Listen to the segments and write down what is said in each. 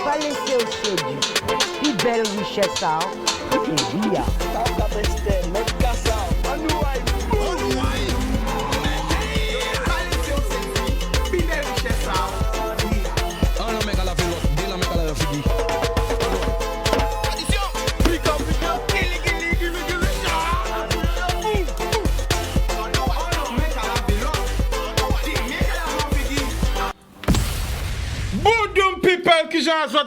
Pas laisser au séduit. Plus belle richesse, ça. C'est bien. Qui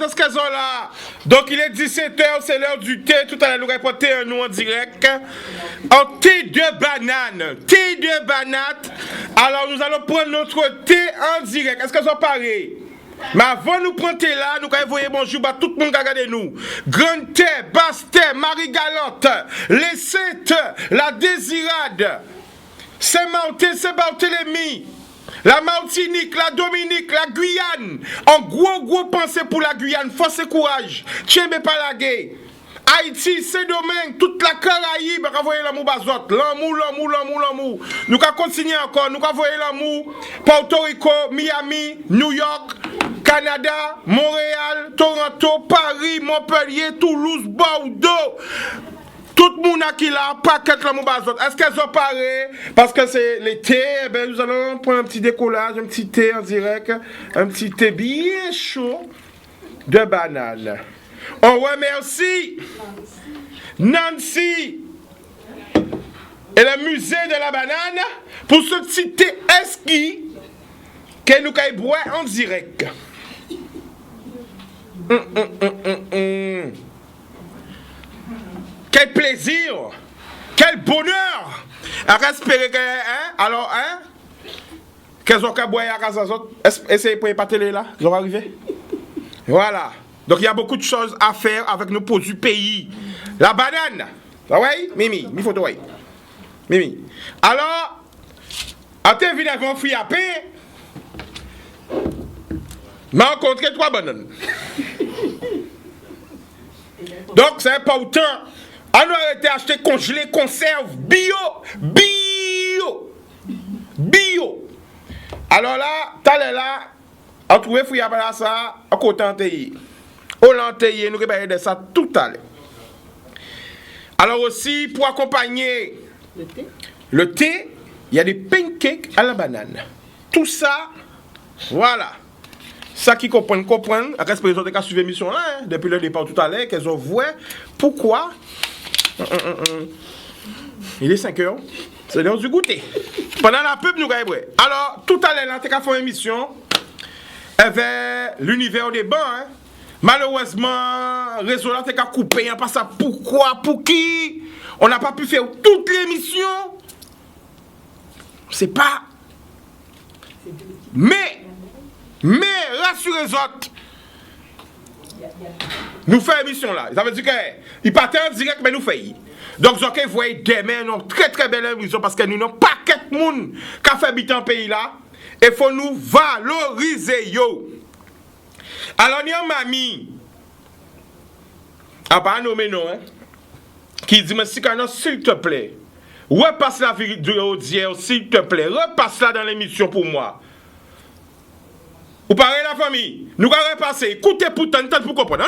est-ce qu'elles sont là? Donc il est 17h, c'est l'heure du thé. Tout à l'heure, nous répondons un nous en direct. Un thé de banane. Thé de banane. Alors nous allons prendre notre thé en direct. Est-ce qu'elles sont pareilles? Mais avant de nous prendre thé là, nous allons envoyer bonjour à tout le monde qui regarde nous. Grand thé, basse thé, Marie Galante, les Saintes, la Désirade, Saint-Martin, Saint-Barthélemy, la Martinique, la Dominique, la Guyane. En gros pensée pour la Guyane. Force et courage. Tchembe Palagé. Haïti, Saint-Domingue, toute la Caraïbe. Nous voyons l'amour bazot. L'amour. Nous allons continuer encore. Nous allons voir l'amour. Porto Rico, Miami, New York, Canada, Montréal, Toronto, Paris, Montpellier, Toulouse, Bordeaux. Tout le monde qui l'a paquet la moubazot. Est-ce qu'elles ont paré? Parce que c'est l'été, eh ben, nous allons prendre un petit décollage, un petit thé en direct, un petit thé bien chaud de banane. On remercie Nancy et le musée de la banane pour ce petit thé esquis que nous allons boire en direct. Quel plaisir! Quel bonheur! À espérer que, alors, qu'elles ont qu'à boire à casa autres. Essayez pour pas télé là, ils vont arriver. Voilà. Donc il y a beaucoup de choses à faire avec nos produits pays. La banane. Ah ouais? Mimi, il faut toi. Mimi. Alors, à tes venu avec mon fruit à pain, m'a rencontré 3 bananes. Donc c'est important. On a été acheté congelé, conserve, bio. Alors là, t'as là, on trouve fouille à ça, on côté enteillé. Au l'enteillé, nous réveillons de ça tout à l'heure. Alors aussi, pour accompagner le thé, il y a des pancakes à la banane. Tout ça, voilà. Ça qui comprennent. Reste les autres qui ont suivi l'émission là, depuis le départ tout à l'heure, qu'elles ont vu pourquoi. Il est 5 heures. C'est l'heure du goûter. Pendant la pub, nous avons. Alors, tout à l'heure, on a fait une émission avec l'univers des bancs. Malheureusement, le réseau là, a coupé. Pas ça. Pourquoi? Pour qui? On n'a pas pu faire toute l'émission. C'est pas. Mais, rassurez les autres. Nous faisons l'émission là. Ça veut dire qu'il partait en direct, mais nous faisons. Donc, vous voyez demain, une très belle émission parce que nous n'avons pas quelques monde qui a fait habiter un pays là. Et il faut nous valoriser. Yo. Alors, il y a un mamie, à pas nommer non, qui dit, mais si s'il te plaît, repasse la vidéo d'hier, s'il te plaît, repasse la dans l'émission pour moi. Vous parlez la famille, nous allons repasser, écoutez pour comprendre.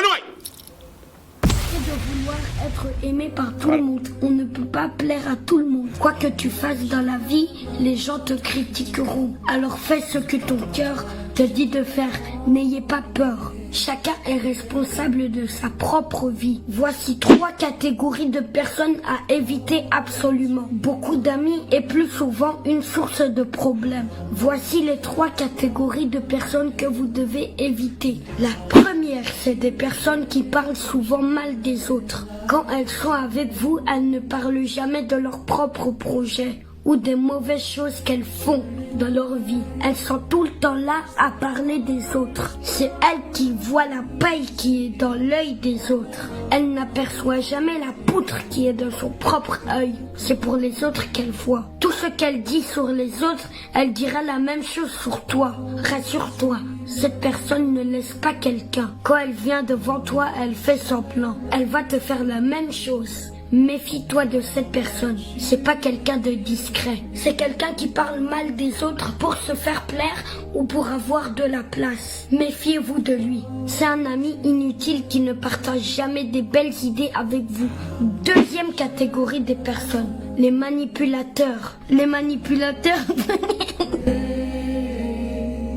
C'est de vouloir être aimé par tout le monde. On ne peut pas plaire à tout le monde. Quoi que tu fasses dans la vie, les gens te critiqueront. Alors fais ce que ton cœur te dit de faire. N'ayez pas peur. Chacun est responsable de sa propre vie. Voici 3 catégories de personnes à éviter absolument. Beaucoup d'amis et plus souvent une source de problèmes. Voici les 3 catégories de personnes que vous devez éviter. La première, c'est des personnes qui parlent souvent mal des autres. Quand elles sont avec vous, elles ne parlent jamais de leur propre projet ou des mauvaises choses qu'elles font dans leur vie. Elles sont tout le temps là à parler des autres. C'est elles qui voient la paille qui est dans l'œil des autres. Elles n'aperçoivent jamais la poutre qui est dans son propre œil. C'est pour les autres qu'elle voit. Tout ce qu'elle dit sur les autres, elle dira la même chose sur toi. Rassure-toi, cette personne ne laisse pas quelqu'un. Quand elle vient devant toi, elle fait semblant. Elle va te faire la même chose. Méfie-toi de cette personne. C'est pas quelqu'un de discret. C'est quelqu'un qui parle mal des autres pour se faire plaire ou pour avoir de la place. Méfiez-vous de lui. C'est un ami inutile qui ne partage jamais des belles idées avec vous. Deuxième catégorie des personnes. Les manipulateurs. Les manipulateurs...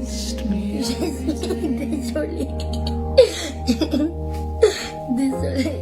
Je suis désolée. Désolée.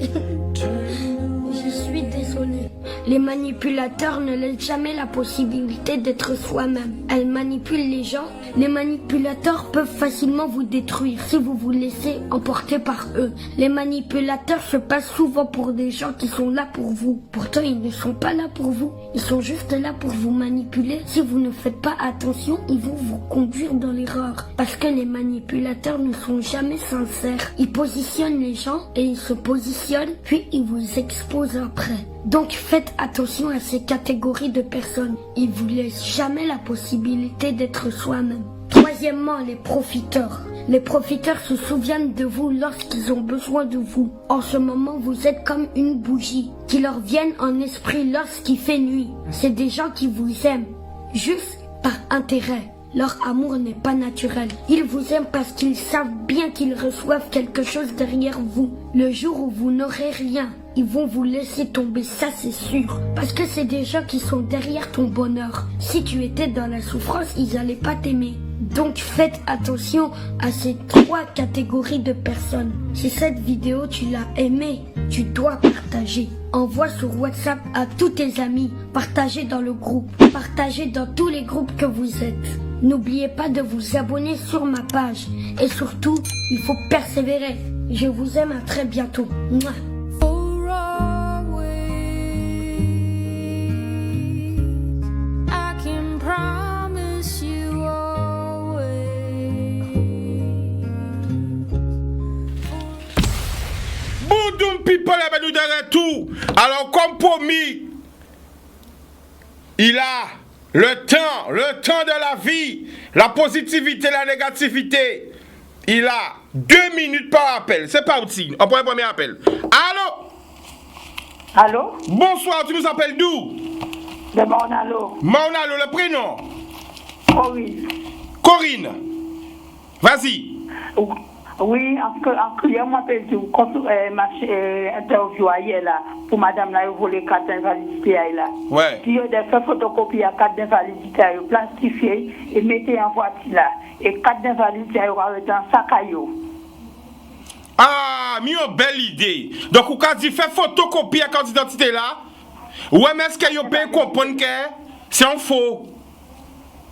Je suis désolée. Les manipulateurs ne laissent jamais la possibilité d'être soi-même. Elles manipulent les gens. Les manipulateurs peuvent facilement vous détruire si vous vous laissez emporter par eux. Les manipulateurs se passent souvent pour des gens qui sont là pour vous. Pourtant, ils ne sont pas là pour vous. Ils sont juste là pour vous manipuler. Si vous ne faites pas attention, ils vont vous conduire dans l'erreur. Parce que les manipulateurs ne sont jamais sincères. Ils positionnent les gens et ils se positionnent, puis ils vous exposent après. Donc faites attention à ces catégories de personnes. Ils vous laissent jamais la possibilité d'être soi-même. Troisièmement, les profiteurs. Les profiteurs se souviennent de vous lorsqu'ils ont besoin de vous. En ce moment, vous êtes comme une bougie qui leur viennent en esprit lorsqu'il fait nuit. C'est des gens qui vous aiment, juste par intérêt. Leur amour n'est pas naturel. Ils vous aiment parce qu'ils savent bien qu'ils reçoivent quelque chose derrière vous. Le jour où vous n'aurez rien, ils vont vous laisser tomber, ça c'est sûr. Parce que c'est des gens qui sont derrière ton bonheur. Si tu étais dans la souffrance, ils n'allaient pas t'aimer. Donc faites attention à ces trois catégories de personnes. Si cette vidéo tu l'as aimée, tu dois partager. Envoie sur WhatsApp à tous tes amis. Partagez dans le groupe. Partagez dans tous les groupes que vous êtes. N'oubliez pas de vous abonner sur ma page. Et surtout, il faut persévérer. Je vous aime, à très bientôt. Mouah. People va nous donner tout. Alors, comme promis, il a le temps de la vie, la positivité, la négativité. Il a 2 minutes par appel. C'est parti. On prend un premier appel. Allô? Allô? Bonsoir, tu nous appelles d'où? De Monalo. Monalo, le prénom? Corinne. Corinne. Vas-y. Oui, en criant, moi, je interview hier là, pour madame là, vous voulez carte d'invalidité là. Ouais. Puis, vous avez fait photocopie à carte d'invalidité, plastifié et mettez en voiture là. Et carte d'invalidité, vous avez dans sac à yo. Ah, mi une belle idée. Donc, vous avez dit, fait photocopie à carte d'identité là. Ouais, mais est-ce que vous pouvez comprendre que c'est un faux?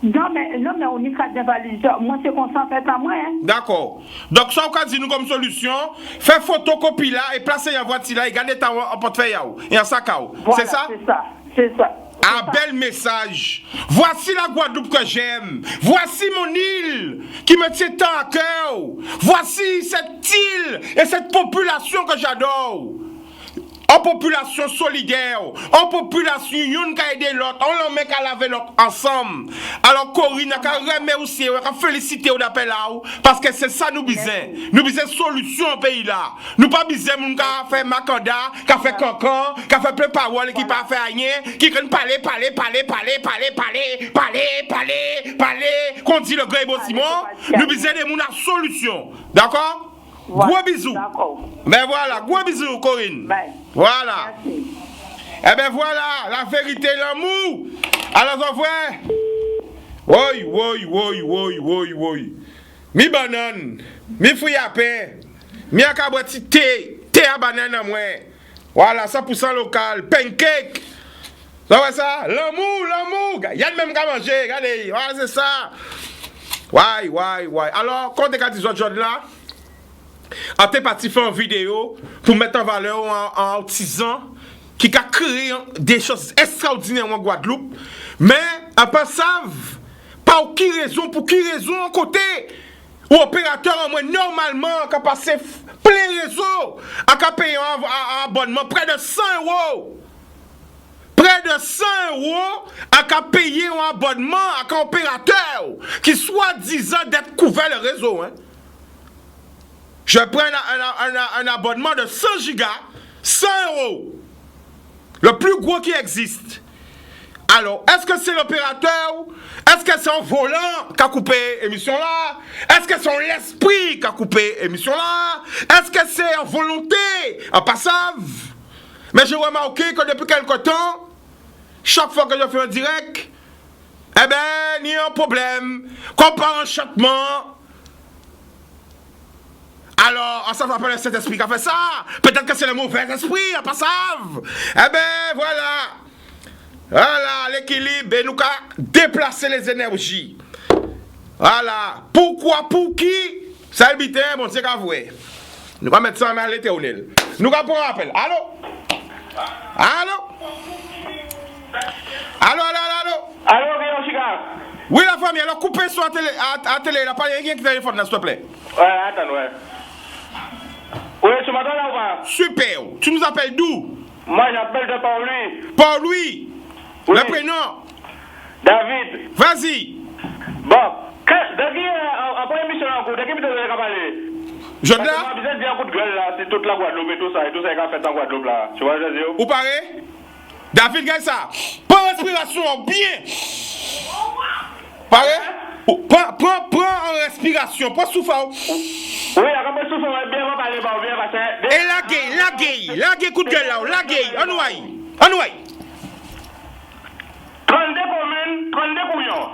Non, mais on est carte d'invalidité. Moi, c'est qu'on s'en fait à moi. Hein. D'accord. Donc, ça, on a dit nous comme solution, faire photocopie là et placer en voiture là et garder en portefeuille et en sac à eau. Voilà, c'est ça? C'est ça. Un bel message. Voici la Guadeloupe que j'aime. Voici mon île qui me tient tant à cœur. Voici cette île et cette population que j'adore. En population solidaire, en population, une qui a aidé l'autre, on l'en met qu'à laver l'autre ensemble. Alors Corinne, on a remercié, on a félicité au appel là, parce que c'est ça nous besoin. Nous besoin solution au pays là. Nous pas besoin de qui a fait Macanda, qui a fait Cancan, qui a fait plein de paroles, qui pas fait rien, qui can parler, qu'on dit le grand Ebo Simon. Nous besoin de la solution. D'accord? Voilà. Gros bisous. Ben voilà, gros bisous Corinne. Ben. Voilà. Merci. Eh ben voilà, la vérité, l'amour. Alors on voit. Oui. Mi banane, mi fruit à pain, mi akaboti thé à banane à moi. Voilà, 100% local, pancake. Ça va ça? L'amour. Il y a même qu'à manger, regardez. Voilà, c'est ça. Ouais. Alors, quand tu as dit aujourd'hui là, on est parti faire une vidéo pour mettre en valeur un artisan qui a créé des choses extraordinaires en Guadeloupe, mais on ne savent pas pour qui raison en côté ou opérateur en moins normalement qui a passé plein réseau, a payé un abonnement près de 100 €. Près de 100 € à payer un abonnement à un opérateur qui soi-disant d'être couvert le réseau. Hein. Je prends un abonnement de 100 gigas, 100 €. Le plus gros qui existe. Alors, est-ce que c'est l'opérateur? Est-ce que c'est un volant qui a coupé l'émission là? Est-ce que c'est l'esprit qui a coupé l'émission là? Est-ce que c'est en volonté, en passave? Mais j'ai remarqué que depuis quelque temps, chaque fois que je fais un direct, eh ben, il y a un problème. Comme par enchantement. Alors, ça va pas cet esprit qui a fait ça. Peut-être que c'est le mauvais esprit, en passave. Eh ben, voilà. Voilà, l'équilibre, et nous avons déplacé les énergies. Voilà. Pourquoi, pour qui? Ça le bitin, bon, c'est qu'à vous. Nous allons mettre ça en l'éternel. Nous allons prendre un appel. Allô? Allô? Allô, allô, allô? Allô, Rayon Chica? Oui, la famille, alors coupez sur la télé, à télé, il n'y a pas rien qui téléphone là, s'il te plaît. Ouais, attends, ouais. Oui, tu m'entends là ou pas? Super. Tu nous appelles d'où? Moi, j'appelle de Paul-Louis. Paul-Louis. Oui. Le prénom? David. Vas-y. Bon, dès qu'il y a un point émission en cours, dès qu'il y a parler. Je Parce que moi, là? je dis un coup de gueule là, c'est toute la Guadeloupe et tout ça qu'il a fait en Guadeloupe là. Tu vois, je veux dire? Vous parlez? David, gagne ça. Prends respiration bien. Parlez? Prends en respiration. Prends souffle. Oui, après souffle, on va bien parler, bien parce Et la gay, coup de gueule là. La gay. On ouaille. 32 communes, 32 couillons.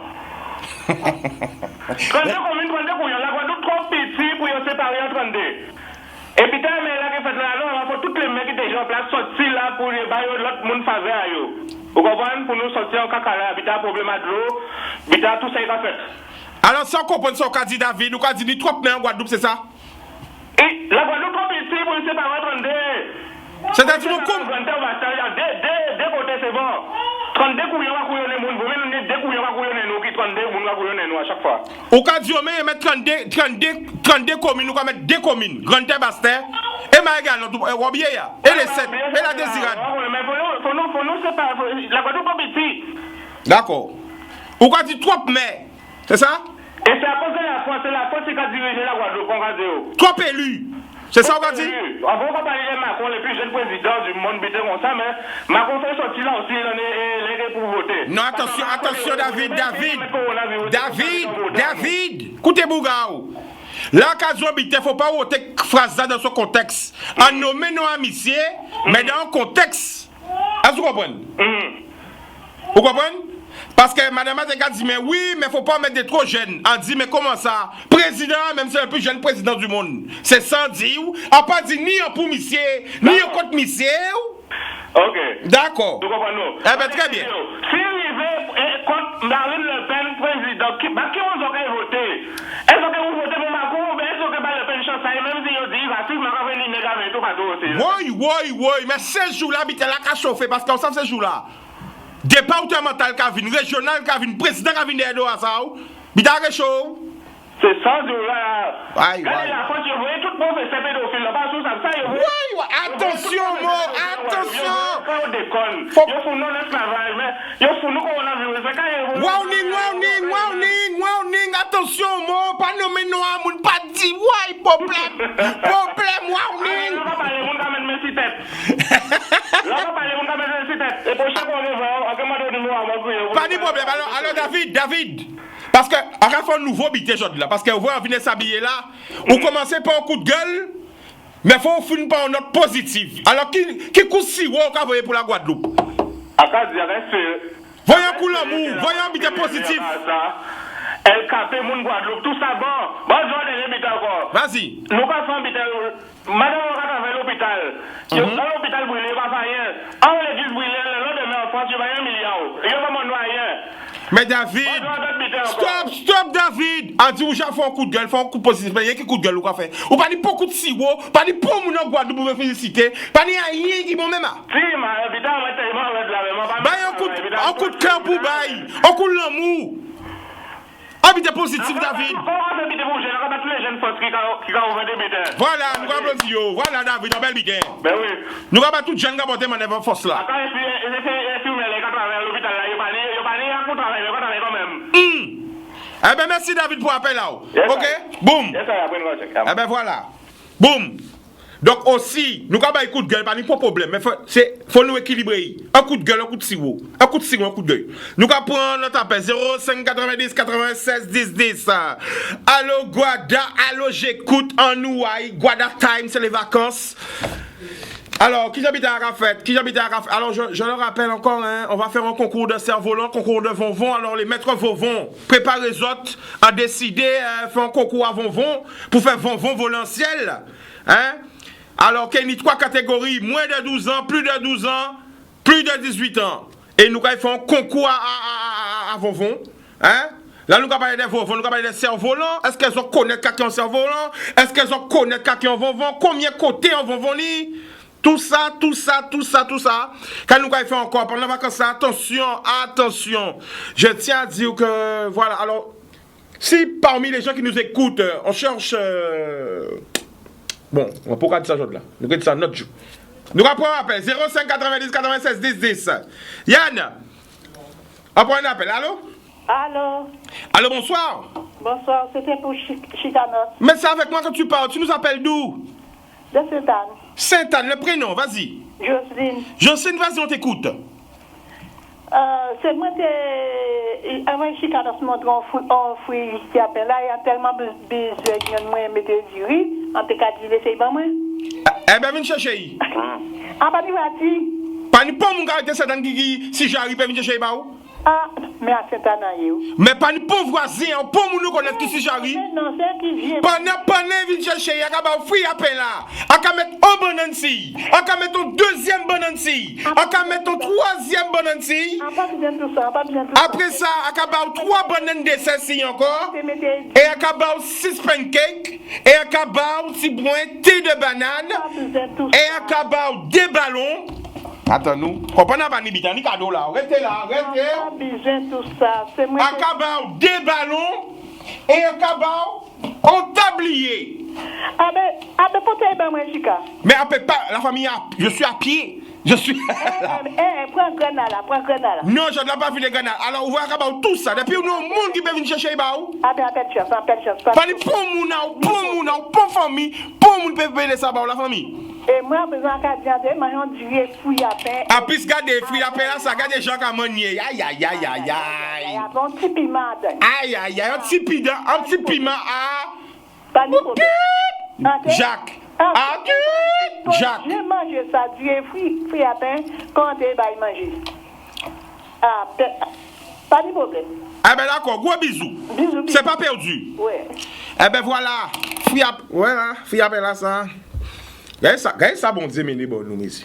32 communes, 32 couillons. La Guadeloupe trop petit pour y séparer en 32. Et puis, t'as mais là qui fait là, on va tous les mecs qui étaient déjà en place sortir là pour les bailler l'autre monde faveur à eux. Vous comprenez? Pour nous sortir en caca là, puis t'as un problème de l'eau, puis t'as tout ça qui a fait. Alors, sans comprendre ce qu'a dit David, ou qu'a dit ni trop en Guadeloupe, c'est ça? Et la Guadeloupe trop petit pour y séparer en 32. C'est-à-dire mon compte. Deux côtés, c'est bon. 32 couillons à couillonner moun, vous mettez 2 couillons à couillonner nous, qui 32 moun à couillonner nous à chaque fois. Au cas du mais mettre 32 communes, nous allons mettre 2 communes, Grande-Terre-Bastin, et Maïgan, Robieya, et les 7, et la Désirade. Mais faut nous séparer, la Guadeloupe est petit. D'accord. Au cas du 3 mai, c'est ça? Et c'est à cause de la France qui a dirigé la Guadeloupe, on va dire. 3 élus. C'est ça qu'on va dire? Avant qu'on parle de Macron, le plus jeune président du monde, comme ça, mais Macron fait sortir là aussi, il est pour voter. Non, attention, David, écoutez, Bougaou. Là, quand on habite, il ne faut pas voter phrase dans ce contexte. En nommant nos amitiés, mais dans un contexte. Est-ce que vous comprenez? Vous comprenez? Parce que madame a dit, mais oui, mais il ne faut pas mettre des trop jeunes. On dit, mais comment ça? Président, même c'est le plus jeune président du monde. C'est sans dire, on pas dit ni un pour monsieur, ni un contre monsieur. Ok. D'accord. Vous comprenez? Eh bien, très bien. Si il veut contre Marine Le Pen, président, qui vous aurez voté? Est-ce que vous votez pour Macron ou est-ce que Le Pen chance? Même si vous dites, racisme, on va venir négatif, tout aussi. Oui, mais ces jours-là, il y a la chauffer parce qu'on sait ces jours-là. Départemental qui vient, régional qui vient, président qui vient d'aider à ça, il y a chaud. C'est ça, là. Aïe, regardez la fois, vous voyez tout le monde fait pédophile là-bas, tout ça, oui, attention, attention. Faut déconne. Il faut non esclavage, mais il faut nous coronavirus. Warning, attention, pas nommer noir, moun pas dit, ouais, problème, warning. Là, on va parler, on va mettre mes six têtes. Là, on va parler, on va mettre mes six têtes. Et pour chaque fois, on va pas de problème. Alors, David. Parce que, à chaque fois, un nouveau bité aujourd'hui là. Parce que vous venez s'habiller là. Vous commencez par un coup de gueule. Mais il faut finir par une note positive. Alors, qui coûte si haut qu'on va pour la Guadeloupe? Voyons coup l'amour. Voyons bité positif. Elle capte mon Guadeloupe. Tout ça bon. Bonjour, les bité encore. Vas-y. Nous pas faire bité. Madame, on va faire l'hôpital. L'hôpital brûlé, pas faire rien. En l'église brûlée, le lendemain en France, il va y avoir 1 milliard. Il y a vraiment rien. Mais David, stop David. On dit, vous avez fait un coup de gueule, fait un coup de positif, mais il y a qui coup de gueule ou quoi faire? Ou pas dit beaucoup de sirop, pas dit pour mon en Guadeloupe pour me féliciter, pas dit rien qui m'ont même là. Si, mais évidemment, on va tellement avec la même. Bah, un coup de cœur pour bail, un coup de l'amour. Habitez positif, David. Voilà, nous avons dit, voilà, David, un bel biquet. Ben oui. Nous avons tout jeune qui a monté mon force là. Attends, et puis, l'hôpital là, il Eh ben merci David pour l'appel là. Ok? Boum. Eh ben voilà. Boum. Donc aussi, nous avons un coup de gueule, pas de problème, mais faut nous équilibrer. Un coup de gueule, un coup de sirop. Un coup de sirop, un coup de gueule. Nous allons prendre notre appel 05 90 96 10 10. Allô Guada, allô j'écoute en Nouaille. Guada Time, c'est les vacances. Alors, qui j'habite à Arafat? Alors, je le rappelle encore, hein, on va faire un concours de cerf-volant, concours de Vonvon. Alors, les maîtres Vonvon, préparez les autres à décider, faire un concours à Vonvon pour faire Vonvon volanticiel. Hein? Alors, qu'il y a 3 catégories, moins de 12 ans, plus de 12 ans, plus de 18 ans. Et nous allons faire un concours à Vonvon. Hein? Là, nous allons parler des Vonvon, nous allons parler des cerfs-volants. Est-ce qu'elles ont connaître quelqu'un en cerf-volant? Est-ce qu'elles ont connaître quelqu'un en Vonvon? Combien de côtés en Vonvon? Tout ça. Quand nous allons faire encore pendant les vacances, attention. Je tiens à dire que, voilà, alors, si parmi les gens qui nous écoutent, on cherche... Bon, on pourra dire ça aujourd'hui là. Nous allons dire ça notre jour. Nous allons prendre un appel. 05 90 96 10 10. Yann, on prend un appel. Allô, bonsoir. Bonsoir, c'était pour Chicanos. Mais c'est avec moi que tu parles. Tu nous appelles d'où? De Sainte-Anne. Sainte-Anne, le prénom, vas-y. Jocelyne, vas-y, on t'écoute. C'est moi qui avant Chicanos montre en fouille ici à peine. Là, il y a tellement besoin de moi mettre du riz. En tout cas, il essaye pas moi. Eh ben, viens chercher. Ah, pas du vati. Pas ni pour mon gars de Sainte-Anne qui, si j'arrive, viens chercher. Ah, mais à Sainte-Anne, mais pas ni pour voisin, pour nous connaître qui si j'arrive. Non, c'est qui vient. Pas ni viens chercher, il y a pas fouille à peine là. On va mettre un bonanci. On va mettre un deuxième bonanci. On va mettre un troisième bonanci. Après ça, on va mettre 3 bananes de ceci encore. Et on va mettre 6 pancakes. Et on va mettre 6 points thé de banane. Et on va mettre 2 ballons. Attends-nous. Comprenez pas ni bitani cadeau là. Restez là, restez. Pas besoin de tout ça. C'est moi. Un cabao, 2 ballons et un cabao, un tablier. Ah ben peut-être ben moi Chica. Mais après pas la famille, je suis à pied. Prends grenade là. Non, je n'ai pas vu les grenades. Alors on va cabao tout ça. Depuis nous monde qui peut venir chercher baou. Ah ben appelle chance. Pas ni pour moun, pour famille, pour moun peut payer ça baou la famille. Et moi, besoin qu'à dire, je dirais fouille à peine. Ah, puis garder fouille à peine là, ça garde des gens comme manier. Aïe. Un petit piment. Aïe, un petit piment. Pas de problème. Jacques. Jacques. Je mange ça, dirais fouille à peine, quand tu vas manger. Ah, pas de problème. Ah ben d'accord, gros bisous. C'est pas perdu. Ouais. Eh ben voilà. Fouille à peine là, ça. Regardez ça, bon Dieu, mais nous ici.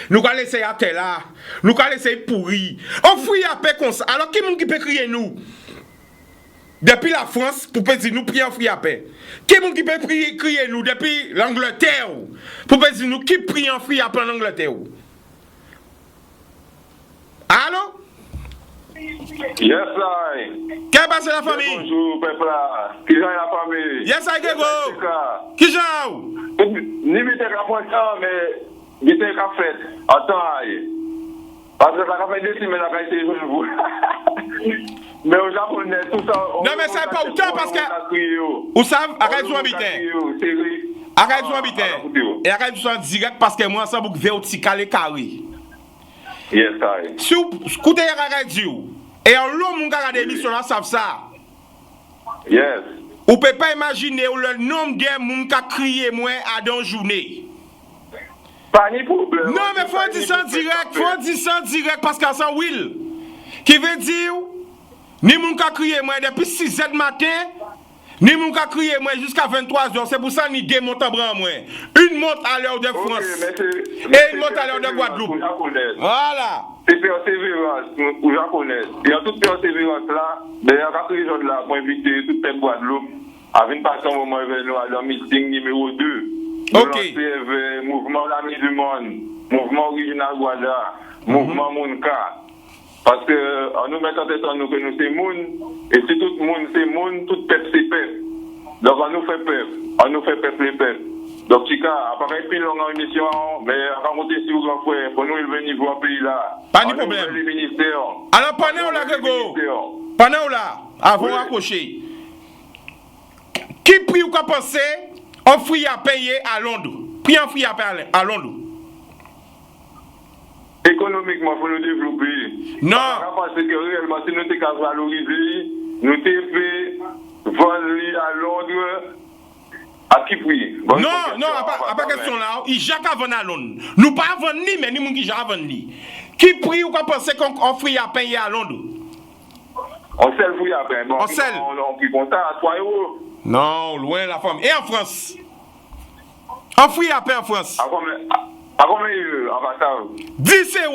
Nous allons laisser à terre là. Nous allons laisser pourri. On fouille à paix comme ça. Alors, qui est-ce qui peut crier nous? Depuis la France, pour dire nous prions fouille à paix. Qui est-ce qui peut crier nous depuis l'Angleterre? Pour dire nous qui prie en fouille à paix en Angleterre? Allô? Yes, I. Qu'est-ce qui passe la famille? Bonjour, peuple. Qui est la famille? Yes, I go. Qui est ni vite qu'à point mais vite qu'à fait. Attends, parce que ça a fait des semaines à essayer de vous. Mais au Japonais, tout ça. Non, mais ça n'est pas autant parce que. Vous savez, arrête de habiter. Arrête de habiter. Et arrête de direct parce que moi, ça vous veut aussi caler carré. Yes, I. Si vous écoutez la radio, et en l'eau, mon gars, des émissions là, savent ça. Yes. Vous ne pouvez pas imaginer le nombre de gens qui a crié moins à dans journée. Pas ni problème. Non, mais faut dire ça direct, parce qu'à ça, Will. Qui veut dire, ni moun qui a crié moins depuis 6h du matin, ni moun qui a crié moins jusqu'à 23h. C'est pour ça ni deux montent en bras moins. Une monte à l'heure de France. Et une monte à l'heure de Guadeloupe. Voilà. C'est persévérance, pour japonais. Et en toute persévérance là, d'ailleurs, quand les gens là, pour inviter toute la Guadeloupe, à venir passer un moment avec nous à leur meeting numéro 2. Ok. Mouvement l'ami du monde, mouvement original Guada, mouvement Mounka. Parce que, en nous mettant en tête en nous que nous c'est Moun, et si tout le monde c'est Moun, tout peuple c'est peuple. Donc on nous fait peuple les peuples. Donc, Chica, après plus long en émission, mais on va monter sur le grand frère, pour nous, il venir voir le pays là. Pas de problème. Les ministères. Alors, pendant là, Grégo, pendant là, avant d'accrocher, qui prie ou qu'a pensé, On fruit à payer à Londres. Prix en fruit à payer à Londres. Économiquement, il faut nous développer. Non. Parce que réellement, si nous sommes valorisés, nous sommes fait vendre à Londres. À qui prix? Non, pas question là. Il Jacques a vendu à Londres. Nous pas vendre ni, mais nous qui Jacques vendre ni. Qui prix ou qu'on pense qu'on fruit à payer à Londres? On sait le fruit à payer. On sait. On prend compte à 3 €. Non, loin la femme. Et en France? On fruit à payer en France. À combien en bataille? 10 €.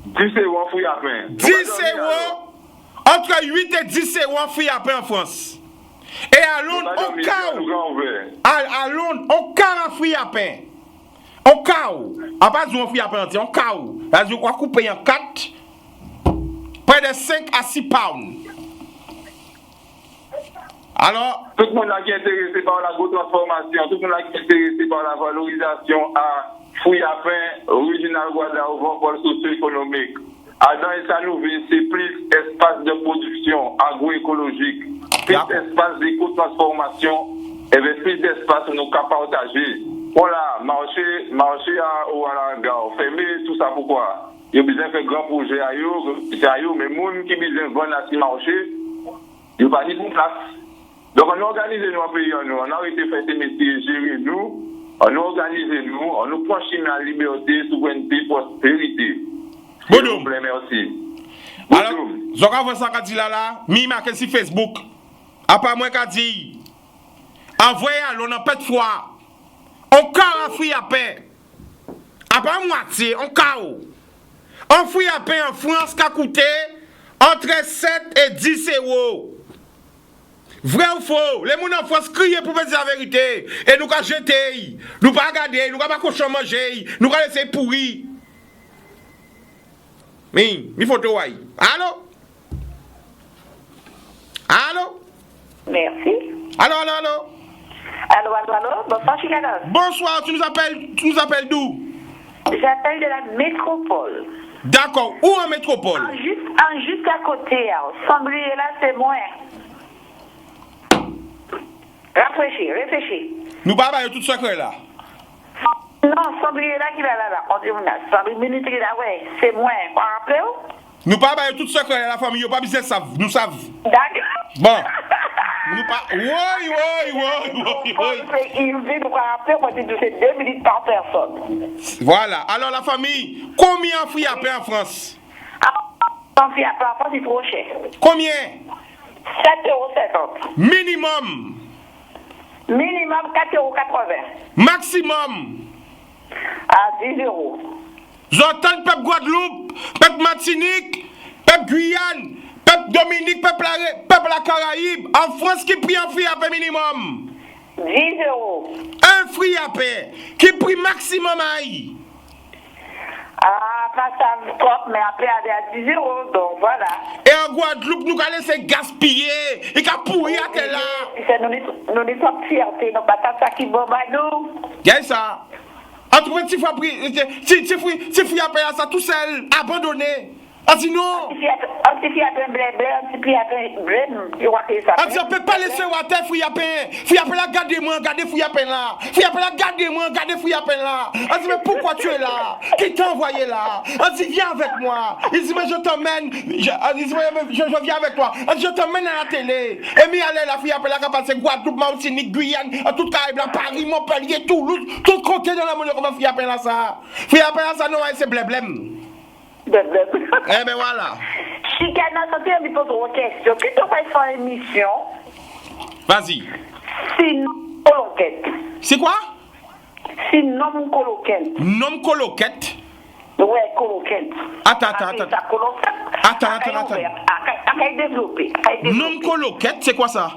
10 € en fruit à payer. 10 €. Entre 8 et 10 € en fruit à payer en France. Et à Londres, on casse. À Londres, on casse fruit à pain. On casse. À pas de fruit à pain entier, on casse. Là, je crois couper en 4. Près de 5 à 6 pounds. Alors, tout le monde qui est intéressé par la grosse transformation, tout le monde qui est intéressé par la valorisation à fruits à pain, original Guadeloupe, pour le socio-économique. Dans sa nouvelle, c'est plus espace de production agroécologique, plus espace d'éco-transformation, et plus d'espace pour nous partager. Voilà, marché à la gare, fermé, tout ça pourquoi? Il y a besoin de faire grand projet à eux, mais les gens qui ont besoin de vendre à ce marché, ils n'ont pas ni pour place. Donc on organise nos pays, on a arrêté de faire ces métiers, gérer nous, on organise nous, on nous prend chemin à la liberté, souveraineté, prospérité. Bonjour. Merci. Alors, je vais ça qu'a dit là, mi marqué sur Facebook. À part moi qu'a dit, envoyez à l'on en pète foi. On carre un fruit à pain. À part moitié, on carre. Un fruit à pain en France qui a coûté entre 7 et 10 €. Vrai ou faux? Les gens en France crient pour dire la vérité. Et nous avons jeté, nous pas regarder, nous pas cochon manger, nous avons laissé pourrir. Mais, il faut te voir. Allô? Allô? Merci. Allô? Allô. Bonsoir, Chicanos. Bonsoir, tu nous appelles d'où? J'appelle de la métropole. D'accord, où en métropole? Juste à côté, Samblier là, c'est moins. Réfléchis. Nous pas parler tout secret là. Non, Samblier là qui va là. On dit, Samblier minute là, ouais, c'est moins. Vous rappelez-vous? Nous pas parler tout secret la famille, pas besoin de savoir, nous savons. D'accord. Bon. Nous pas. Oui. Il veut nous rappeler qu'on dit que c'est 2 minutes par personne. Voilà. Alors la famille, combien de fruits à pain en France? En fruits à pain en France, c'est trop cher. Combien? 7,50 €. Minimum. Minimum 4,80 €. Maximum. À 10 €. J'entends peuple Guadeloupe, peuple Martinique, peuple Guyane, peuple Dominique, peuple la Caraïbe. En France, qui prend un fruit à pain minimum? 10 €. Un fruit à pain qui prend maximum aïe. Pas ça trop, mais après, elle est à 10 €. Donc voilà. Et en Guadeloupe, nous allons laisser gaspiller. Et qu'à pourrir à tel là. Nous sommes fiertés. Nous battons ça qui va nous. Qu'est-ce ça? En tout cas, si fruit à pain ça tout seul, abandonné. On dit non. On dit on peut pas laisser water fruit à pain. Fruit à pain là, gardez-moi, gardez fruit à pain là. Fruit à pain là, gardez-moi, gardez fruit à pain là. On dit mais pourquoi tu es là? Qui t'a envoyé là? On dit viens avec moi. Il dit mais je t'emmène. Je viens avec toi. On dit je t'emmène à la télé. Et mi allez la fruit à pain là qui a passé Guadeloupe, Martinique, Guyane, tout Caraïbe, Paris, Montpellier, Toulouse, tout côté dans la monnaie comme fruit à pain là ça. Fruit à pain là ça non c'est blême. Eh ben voilà. Chicana, ça te dit poser une question. Qui te fait faire une émission? Vas-y. Sinon coloquette. C'est quoi? Sinon coloquette. Nom coloquette. Ouais, coloquette. Attends. Développer. Nom coloquette, c'est quoi ça?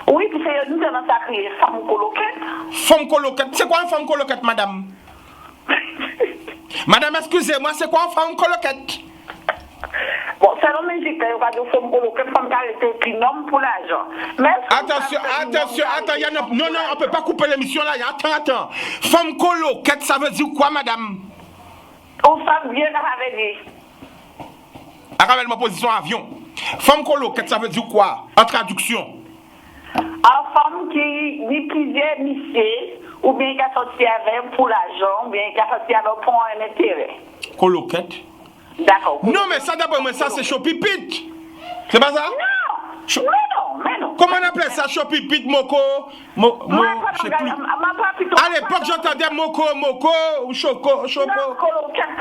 Oui, puis c'est nous avons sacré femme coloquette. Femme coloquette, c'est quoi une femme coloquette, madame? Madame, excusez-moi, c'est quoi une femme coloquette? Bon, c'est non musique, il va dire femme coloquette, femme qualité, puis nom pour l'argent. Attention, non, on peut pas couper l'émission là, attends. Femme coloquette, ça veut dire quoi, madame? Une femme bien ravalée. Ramène ma position avion. Femme coloquette, ça veut dire quoi? En traduction? En femme qui ni plusieurs messieurs, ou bien qui a sorti avec pour l'argent, ou bien qui a sorti avec pour un intérêt. Coloquette. D'accord. Non, mais ça, d'après moi, ça, c'est chopipit. C'est pas ça? Non. Mais non. Comment on appelle ça, chopipit, moko? Je sais plus. À l'époque, j'entendais moko, ou choco. Non, coloquette,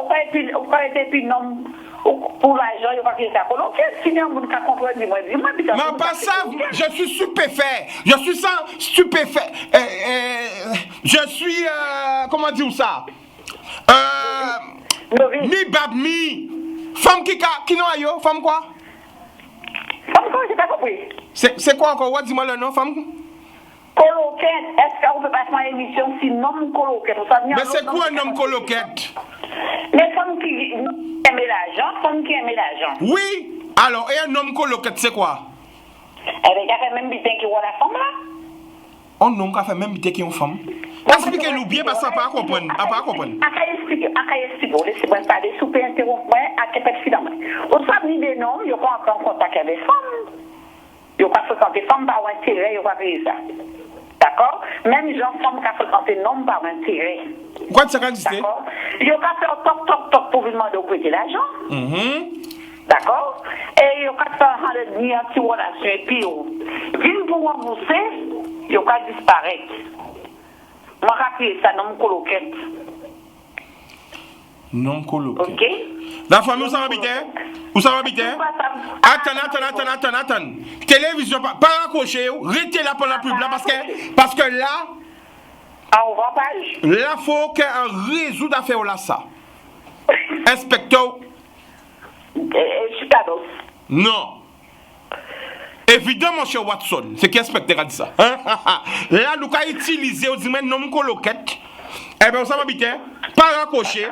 on va être plus non. Pour l'argent, il va faire ça. Coloquette, sinon, on va comprendre, dis-moi. Mais pas ça, je suis stupéfait. Je suis ça, stupéfait. Je suis, comment dire ça? Mi babmi. Femme qui n'a yo, femme quoi? Femme quoi, j'ai pas compris. C'est quoi encore? Dis-moi le nom, femme? Coloquette, est-ce qu'on peut pas faire une émission si non coloquette? Mais c'est quoi un homme coloquette? Les femmes qui aiment l'argent, Oui. Alors, et un homme coloquette, c'est quoi? Eh bien, il y a même bitin qui voit la femme là. Un homme qui a fait même bitin qui est une femme. Expliquez-nous bien parce qu'on ne peut pas comprendre. Laissez-moi parler, super interrompre, à quel point finalement. Au sein des noms, il n'y a pas encore en contact avec les femmes. Il n'y a pas fréquenté les femmes par intérêt, il n'y a pas fait ça. D'accord? Même les gens femmes qui ont fréquenté les hommes par intérêt. Quoi de ça quand c'est? D'accord? Il n'y a pas fait toc pour vous demander où prêter l'argent. D'accord? Et il n'y a pas fait un anti-relation et puis, vine pour rembourser, il n'y a pas disparaître. Je vais rappeler ça, non coloquette. Non coloquette. Ok? La famille, où ça va habiter? Où ça va habiter? Attends. Télévision, pas raccrocher, restez là pendant la pub là parce que là. En page. Là, il faut qu'un réseau d'affaires là, ça. Inspecteur. Chicago. Non. Évidemment, chez Watson, c'est qui inspecteur a dit ça. Là, nous avons utilisé, on dit, mais non, coloquette. Eh bien, ça va habiter, pas raccrocher.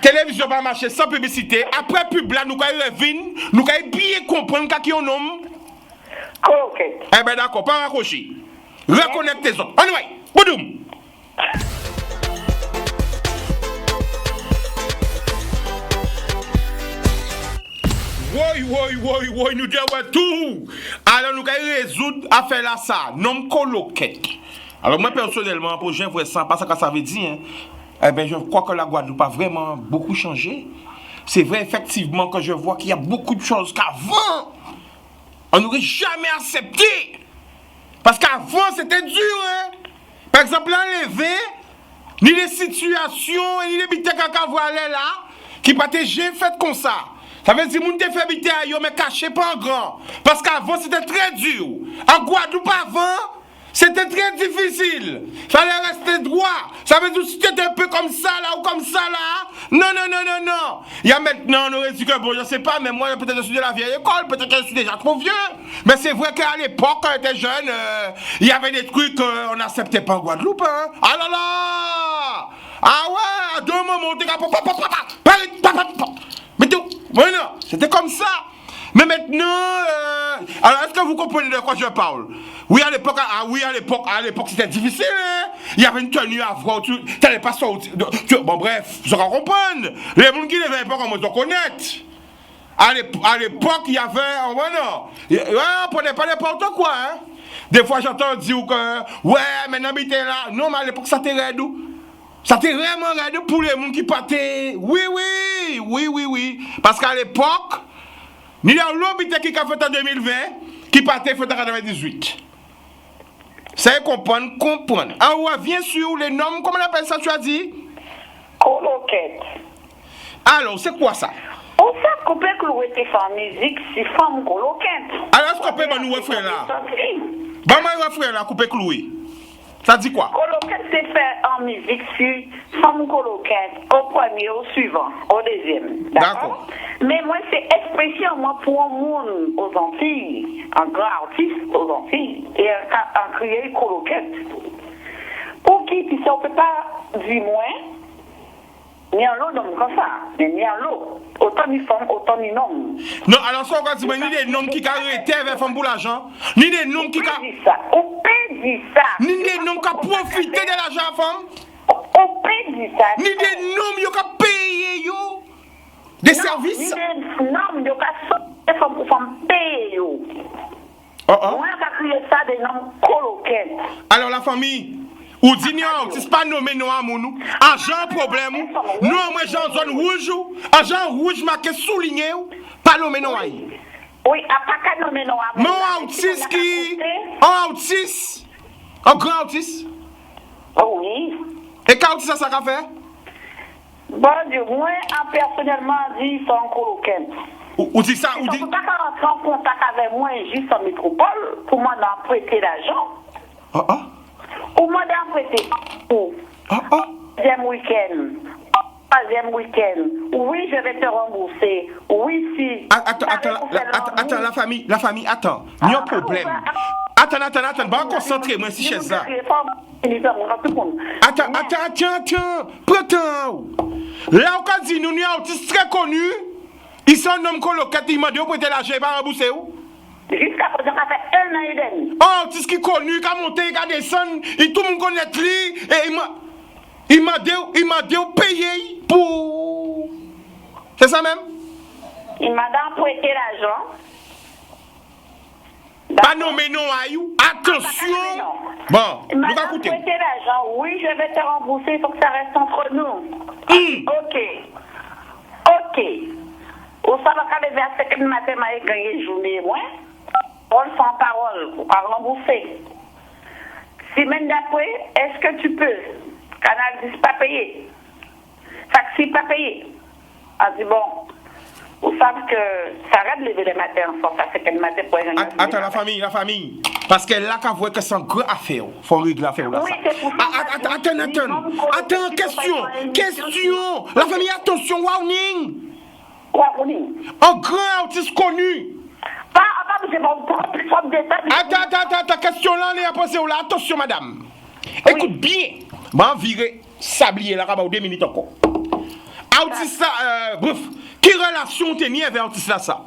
Télévision va marcher sans publicité. Après pub là, nous avons revenu, nous avons bien comprendre qui on nomme. Coloquette. Eh bien, d'accord, pas raccrocher. Reconnecte tes autres. Anyway, boudoum. Oui, nous disons tout. Alors, nous allons résoudre à faire là ça. Non coloquette. Alors, moi, personnellement, pour je vois ça, parce que ça veut dire, eh bien, je crois que la Guadeloupe a vraiment beaucoup changé. C'est vrai, effectivement, que je vois qu'il y a beaucoup de choses qu'avant, on n'aurait jamais accepté. Parce qu'avant, c'était dur. Hein? Par exemple, enlever, ni les situations, ni les bitets qu'à voir là, qui partageaient fait comme ça. Ça veut dire que les gens fait habiter à eux, mais caché pas en grand. Parce qu'avant, c'était très dur. En Guadeloupe, avant, c'était très difficile. Il fallait rester droit. Ça veut dire que si tu étais un peu comme ça, là, ou comme ça, là. Non. Il y a maintenant, on aurait dit que, bon, je ne sais pas, mais moi, peut-être je suis de la vieille école, peut-être que je suis déjà trop vieux. Mais c'est vrai qu'à l'époque, quand j'étais jeune, il y avait des trucs qu'on n'acceptait pas en Guadeloupe. Hein. Ah là là! Ah ouais, à deux moments, t'es capable. Mais tout, voilà, c'était comme ça. Mais maintenant, alors est-ce que vous comprenez de quoi je parle? Oui, à l'époque, c'était difficile. Hein? Il y avait une tenue à voir, tu n'allais pas sortir. Bon, bref, vous allez comprendre. Les gens qui n'avaient pas comme on connaître. À l'époque, il y avait, on prenait pas n'importe quoi. Hein? Des fois, j'entends dire que, ouais, maintenant, habiter là. Non, mais à l'époque, ça t'est raide. Ça t'est vraiment raide pour les gens qui partaient. Oui. Parce qu'à l'époque, il y a l'habité qui a fait en 2020, qui partait en 2018. Ça y comprendre. En haut, bien sûr, les noms, comment on appelle ça, tu as dit? Coloquette. Alors, c'est quoi ça? On sait qu'on peut clouer tes femmes musique si femme coloquette. Alors, est-ce qu'on peut nous refaire là? Bah, moi, refaire là, couper clouer. Ça dit quoi? Coloquette, c'est fait en musique sur femme coloquette, au premier, au suivant, au deuxième. D'accord? Mais moi, c'est expression, moi, pour un monde aux Antilles, un grand artiste aux Antilles, et un crier coloquette. Pour qui, puis ça, on ne peut pas dire moins, ni en l'eau, donc comme ça, mais ni en l'eau. Autant ni femme, autant ni nom. Non, alors ça, on va dire, ni des noms qui arrêtent avec femme pour l'argent, ni des noms qui. On peut dire ça. Ni des noms qui profiter de l'argent, femme. On peut dire ça. Ni des noms qui ont payé, yo. Des services. Ni des noms qui ont sorti femme pour femme payer, yo. Moi, j'ai crié ça des noms coloquettes. Alors la famille, ou dit non, c'est pas nommé non à nous. Agent problème. Nous, moi, j'ai en zone rouge. Agent rouge marqué souligné. Pas nommé non à Oui, à pas qu'à nommer non à moi. Mon autiste qui. Un autiste. Un grand autiste. Oui. Et quand autiste ça qu'a fait? Bon Dieu, moi, personnellement, dit ils sont coloquettes. Ou dit ça, ou dit. Ils ne peuvent pas rentrer en contact avec moi juste en métropole pour m'en prêter l'argent. Ou m'en prêter pour deuxième week-end. Troisième week-end. Oui, je vais te rembourser. Oui, si. Attends, la famille, attends. Il y a un problème. Attends, va concentrer moi si chez ça. Attends. Prends-toi. Là, on a dit, nous, nous, autistes très connus. Ils sont un homme colocat, ils m'ont dit, vous pouvez l'argent, pas rembourser où? Jusqu'à présent, ça fait 1 an et demi. Oh, autiste qui est connu, qui a monté, qui a descendu, et tout le monde connaît lui, et il m'a dit, payer pour. C'est ça même? Il m'a prêté l'argent. Pas nommé non à you. Attention. Bon, il m'a nous allons écouter. prêté l'argent. Oui, je vais te rembourser, il faut que ça reste entre nous. Ok. Au salon, quand les versets que le matin m'a gagné journée, moi, on le sans parole, pour pas rembourser. Semaine d'après, est-ce que tu peux? Canal 10 pas payé. Taxi pas payé. On dit bon, vous savez que ça arrête de lever le matin, ça fait que le matin pour gagner. Attends, la famille. Parce qu'elle a qu'à voir que c'est une grande affaire. Il faut régler l'affaire là. Oui, c'est pour ça. Attends, question. La famille, attention, warning. Un grand autiste connu. Attends, question là, on est à poser là. Attention, madame. Écoute bien. M'en virer sablier là, au 2 minutes encore. Autiste là, bref, quelle relation t'es nié avec autiste là ça?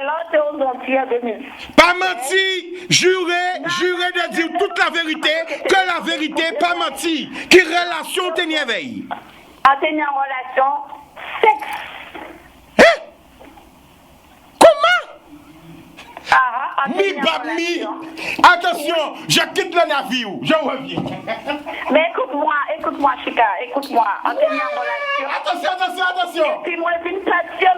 L'autre est aux Antilles en 2000. Pas menti, juré de dire toute la vérité, que la vérité, pas menti. Quelle relation t'es nié avec? En tenir en relation, sexe. Hein? Comment? Mi. Attention, je quitte le navire, je reviens. Mais écoute-moi, Chica, écoute-moi. En tenir en relation. Attention. Et puis moi, je viens passer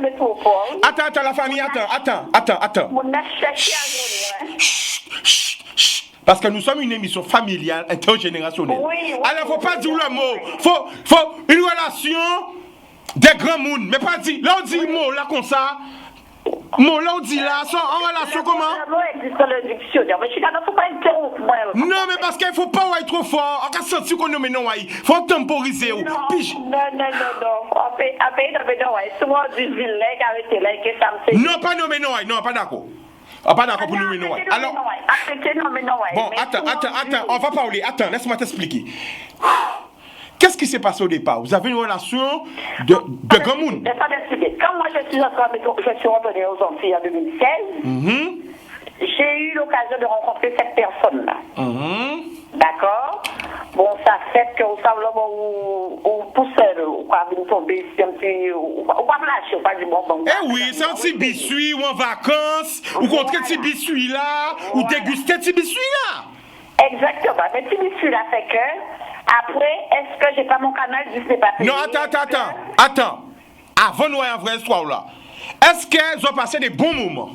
métropole. Attends, la famille, attends. Mon a cherché à joindre. Chut. Parce que nous sommes une émission familiale, intergénérationnelle. Oui. Alors, faut pas dire le mot. Faut une relation des grands mondes. Mais pas dire, là on dit mot, là comme ça. Mot, là on dit là, en relation comment? Non, mais parce qu'il faut pas être trop fort. On a senti qu'on nomme non, il faut temporiser. Non. Non, pas nommer non, pas d'accord. Pas d'accord pour nommer non. Alors, bon, attends, on va parler. Attends, laisse-moi t'expliquer. Qu'est-ce qui s'est passé au départ? Vous avez une relation de grand monde. Quand moi je suis retournée aux Antilles en 2016, j'ai eu l'occasion de rencontrer cette personne-là. D'accord? Bon, ça fait que vous savez où pousser, ou pas vous tomber, c'est un petit. Ou pas lâcher, ou pas du bon. Eh oui, c'est un petit biscuit ou en vacances, ou contre un petit biscuit là, ou déguster un petit biscuit là. Exactement. Mais petit biscuit là fait que. Après, est-ce que j'ai pas mon canal Disney pas payé? Non, attends. Avant nous en vraie histoire là. Est-ce qu'elles ont passé des bons moments?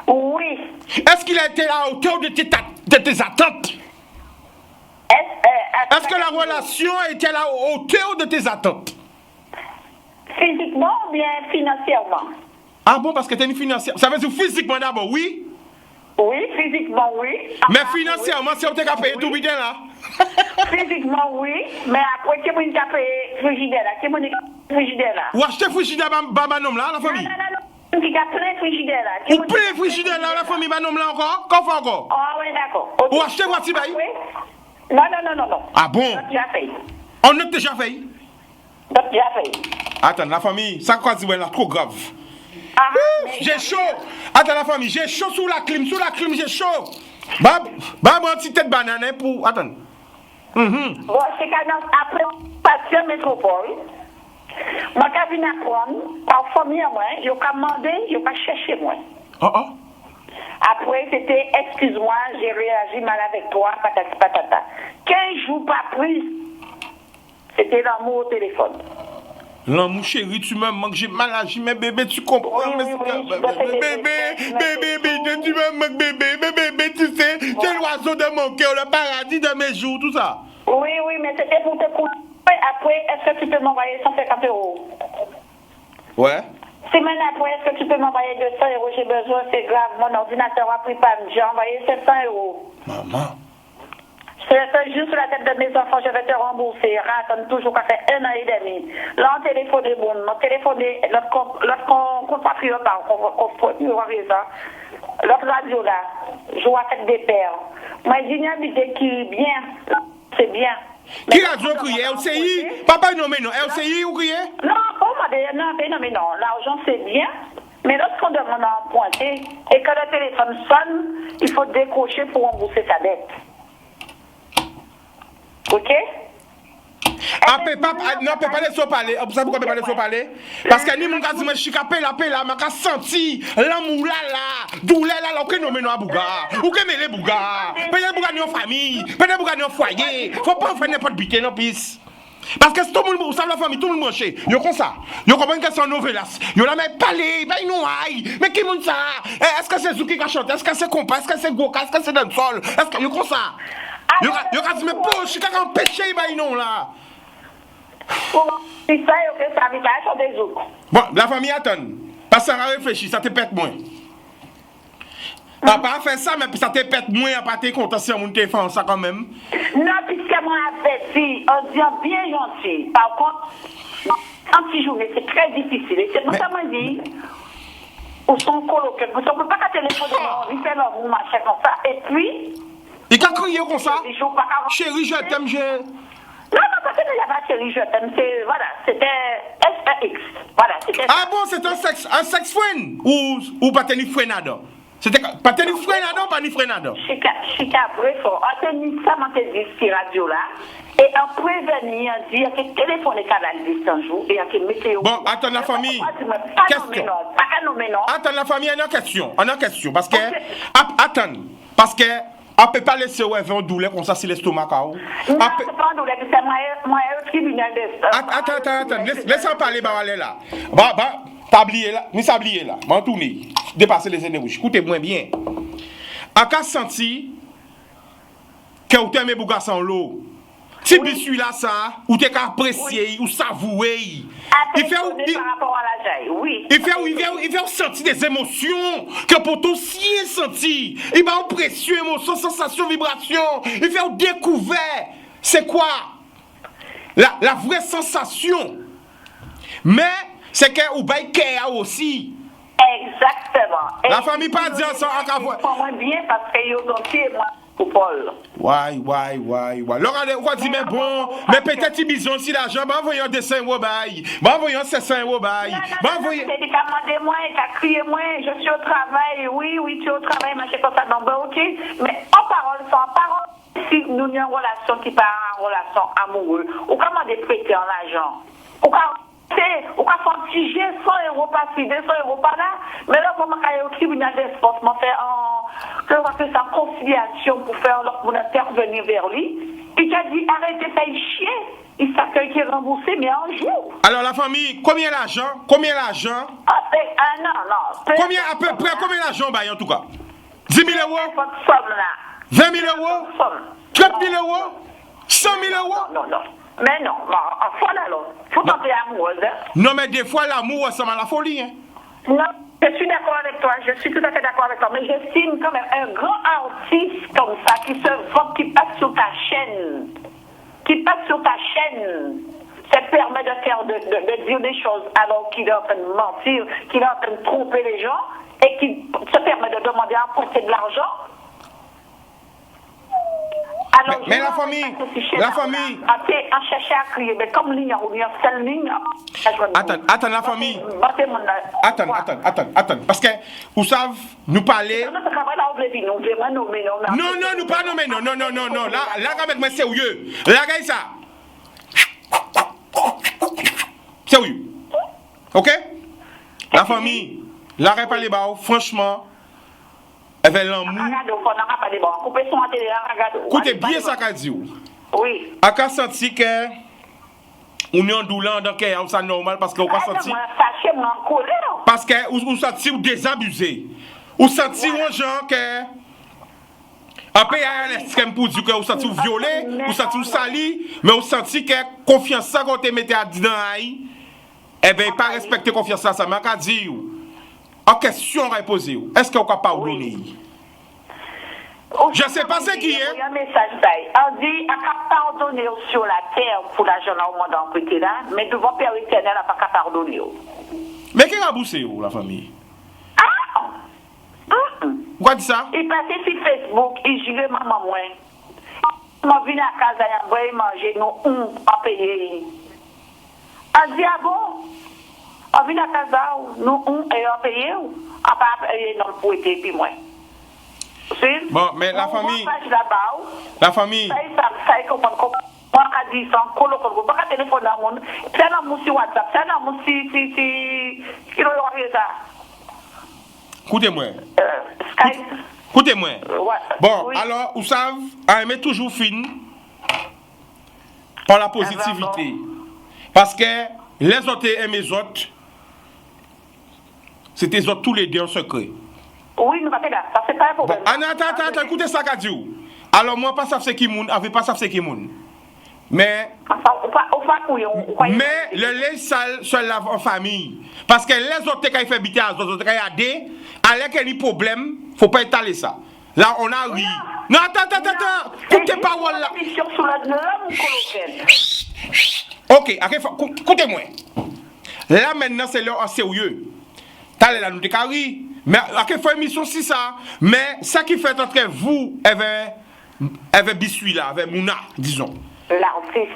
Oui. Est-ce qu'il a été à la hauteur de tes attentes? Est-ce que la relation était à la hauteur de tes attentes? Physiquement ou bien financièrement? Ah bon, parce que t'es une financière. Ça veut dire physiquement d'abord, oui? Oui, physiquement, oui. Mais financièrement, c'est où t'es qu'à payer tout bien là? Physiquement, oui. Mais après, qui est-ce qu'à payer frigidaire là? Ou acheter frigidaire babanom là, la famille? Non. Qui a plein frigidaire là? Ou plein frigidaire là, la famille banom là encore? Qu'en fait encore? Ah oui, d'accord. Ou acheter quoi, Tibaï? Non. Ah bon? On a déjà fait. On a déjà fait? Attends, la famille, ça quoi dit, là, trop grave. J'ai chaud. Attends la famille, j'ai chaud sous la clim, j'ai chaud. Bah, moi petite tête banane pour attends. Bon, c'est quand après passer métropole. Moi, quand je viens apprendre, par famille, moi, je vais demander, je vais chercher moi. Après, c'était excuse-moi, j'ai réagi mal avec toi, patati patata. 15 jours, pas plus. C'était l'amour au téléphone. L'amour chéri, tu me manques, j'ai mal agi, mais bébé, tu comprends, Oui, bébé, tu me manques, bébé, tu sais, c'est l'oiseau de mon cœur, le paradis de mes jours, tout ça. Oui, mais c'était pour te couper. Après, est-ce que tu peux m'envoyer 150 €? Ouais. Semaine après, est-ce que tu peux m'envoyer 200 €? J'ai besoin, c'est grave, mon ordinateur a pris panne, j'ai envoyé 700 €. Maman. C'est juste sur la tête de mes enfants, je vais te rembourser. Attends toujours qu'à faire 1 an et demi. Là, on téléphone est bon. On téléphone l'autre compatriote, l'autre radio là, je vois avec des pères. Moi, j'ai une habitude qui est bien, c'est bien. Qui radio crié? LCI? Papa, non, mais non. LCI ou crié? Non, non. L'argent, c'est bien. Mais lorsqu'on demande à emprunter et que le téléphone sonne, il faut décrocher pour rembourser sa dette. Ok? Non, peut pas laisser parler. Vous savez pourquoi peut pas laisser parler? Parce que ni mon gars dit, je suis capé la, m'a senti l'amour là, douleur là, ok, non, mais non, bouga. Ou que mêler bouga. Peut-être bouga en famille, peut-être bouga en foyer. Faut pas faire n'importe bité, non, pisse. Parce que si tout le monde, vous savez la famille, tout le monde marché. Yo comme ça. Yo comprend que c'est un novelas. Yo la mais parler, ben nous aïe. Mais qui monde ça? Est-ce que c'est Zouki qui chante? Est-ce que c'est compas? Est-ce que c'est Goka? Est-ce que c'est dancehall? Est-ce que yo comme ça? Yo ka dit mais poche, je suis qu'à empêcher ben non là. Si ça yo ça va chanter Zouk. Bon, la famille attend. Parce que ça réfléchit, ça te pète moins. Papa a fait ça, mais ça te pète moins, à pas te content si on te fait ça quand même. Non, puisque moi averti, on dit bien gentil. Par contre, en 6 journées, c'est très difficile. Et c'est pour ça que je dis, ou son coloc, on ne peut pas téléphoner, il fait l'amour, machin comme ça. Et puis. Il a crié comme ça? Chérie, je t'aime, Non, parce qu'il n'y a pas chérie, je t'aime. Voilà, c'était SX. Voilà, c'était. Ah bon, c'est un sex friend? Ou pas tenir frenado? C'était pas tenir frenado ou pas ni frenado? Chica, bref, on a mis ça dans cette radio là. Et en prévenir, dire que le téléphone est canalisé 100 jours et que météo. Bon, attends la famille. Question. Attends la famille, on a une question. Parce que. Attends. Parce que. On ne peut pas laisser un douleur comme ça sur l'estomac. Non, c'est pas un douleur, c'est moi au tribunal de. Attends. Laisse-moi parler, Babalé là. Tablier là. Nous sablier là. M'en tourner. Dépasser les ennemis rouges. Écoutez-moi bien. En cas senti que vous aimez beaucoup sans l'eau. Si vous suis là, ça, ou t'es apprécié, ou savoué. Il fait par rapport à la jaille, oui. Il fait sentir des émotions que pour tout si senti. Il va précieux émotions, sensations, vibrations. Il fait découvrir c'est quoi la vraie sensation. Mais c'est que vous baillez aussi. Exactement. La famille pas dire ça en moi bien parce que yo dossier moi pour Paul. Ouais. Laura, on dit mais bon, mais peut-être ils besoin aussi l'argent, bah envoyons des 5 €, bah envoyons 700 €, bah envoyons. C'est demandé moi, t'as crié moi, je suis au travail, oui, tu es au travail, machin comme ça, donc ok, mais en parole, sans parole, si nous avons une relation qui part en relation amoureuse, ou comment de prêter en l'argent, ou quand faire figer 100 € par-ci, 200 € par-là, mais là, pour m'aller au tribunal d'espace, je vais faire sa conciliation pour faire mon intervenir vers lui. Il t'a dit arrêtez, ça y chier. Il s'accueille qui est remboursé, mais en jour. Alors la famille, combien l'argent? Non. Combien à peu près, combien l'argent en tout cas? 10 000 €? 20 000 €? 30 000 €? 100 000 €? Non. Mais non, en foi alors, faut tenter amoureuse. Non, mais des fois l'amour ressemble à la folie. Hein? Non, je suis d'accord avec toi, je suis tout à fait d'accord avec toi, mais j'estime quand même un grand artiste comme ça qui se vante, qui passe sur ta chaîne, ça permet de dire des choses alors qu'il est en train de mentir, qu'il est en train de tromper les gens et qui se permet de demander à apporter de l'argent. Alors, mais la famille. En chercher à crier, mais comme ligne, on a seule ligne. Attends, la famille. Attends. Parce que, vous savez, nous parler. Non, nous pas nommer, non. Là, avec moi, sérieux. Là, regarde ça. Sérieux. OK? La famille, l'arrêt pas les barres, franchement, elle fait l'amour. Écoutez bien ça qu'a dit. Oui. A qu'a senti que on est en douleur dans que c'est normal parce que on a senti parce que on senti ou désabusé. On senti aux gens que après il y a un extrême pour dire que on senti violé, on senti sali, mais on senti que confiance ça qu'on te mettait à dedans eh ben pas respecter confiance ça m'a qu'a dit. En question reposer. Est-ce qu'on peut pardonner? Je ne sais pas ce qui est. Un message on dit à pardonner sur la terre pour l'argent au monde en côté là, mais devant Père éternel à pas pardonner. Mais qui a boussé la famille? Pourquoi dit ça? Il passait sur Facebook, il jurait maman moi. Je viens à casa et je vais manger nous pas payer. On dit ah bon? On vient à casa nous et on paye à pas payer non pour être puis moi. Bon, mais la famille. La famille. Ça comprend. Moi, à 10 ans, pas qu'à téléphone à mon. C'est un amour sur WhatsApp, c'est un amour si. Qui doit y ça? Écoutez-moi. Skype. Écoutez-moi. Bon, oui. alors, vous savez, on aime toujours fin par la positivité. Parce que les autres et mes autres, c'était les autres tous les deux en secret. Oui, nous pas là, ça c'est pas un problème. Bon, attends, écoutez ça qu'a dit. Alors moi pas savais qui moun, avait pas savais qui moun. Mais le linge sale se lave en famille parce que les autres qui fait biter les autres regarder, avec quel problème, faut pas étaler ça. Là on a ri. Non, attends. Écoutez parole là. OK, écoutez-moi. Là maintenant c'est l'heure en sérieux. T'allez là nous décari. Mais à quelle fois émission si ça, mais ça qui fait entre vous avec Bissuit là, avec Mouna, disons. L'artiste.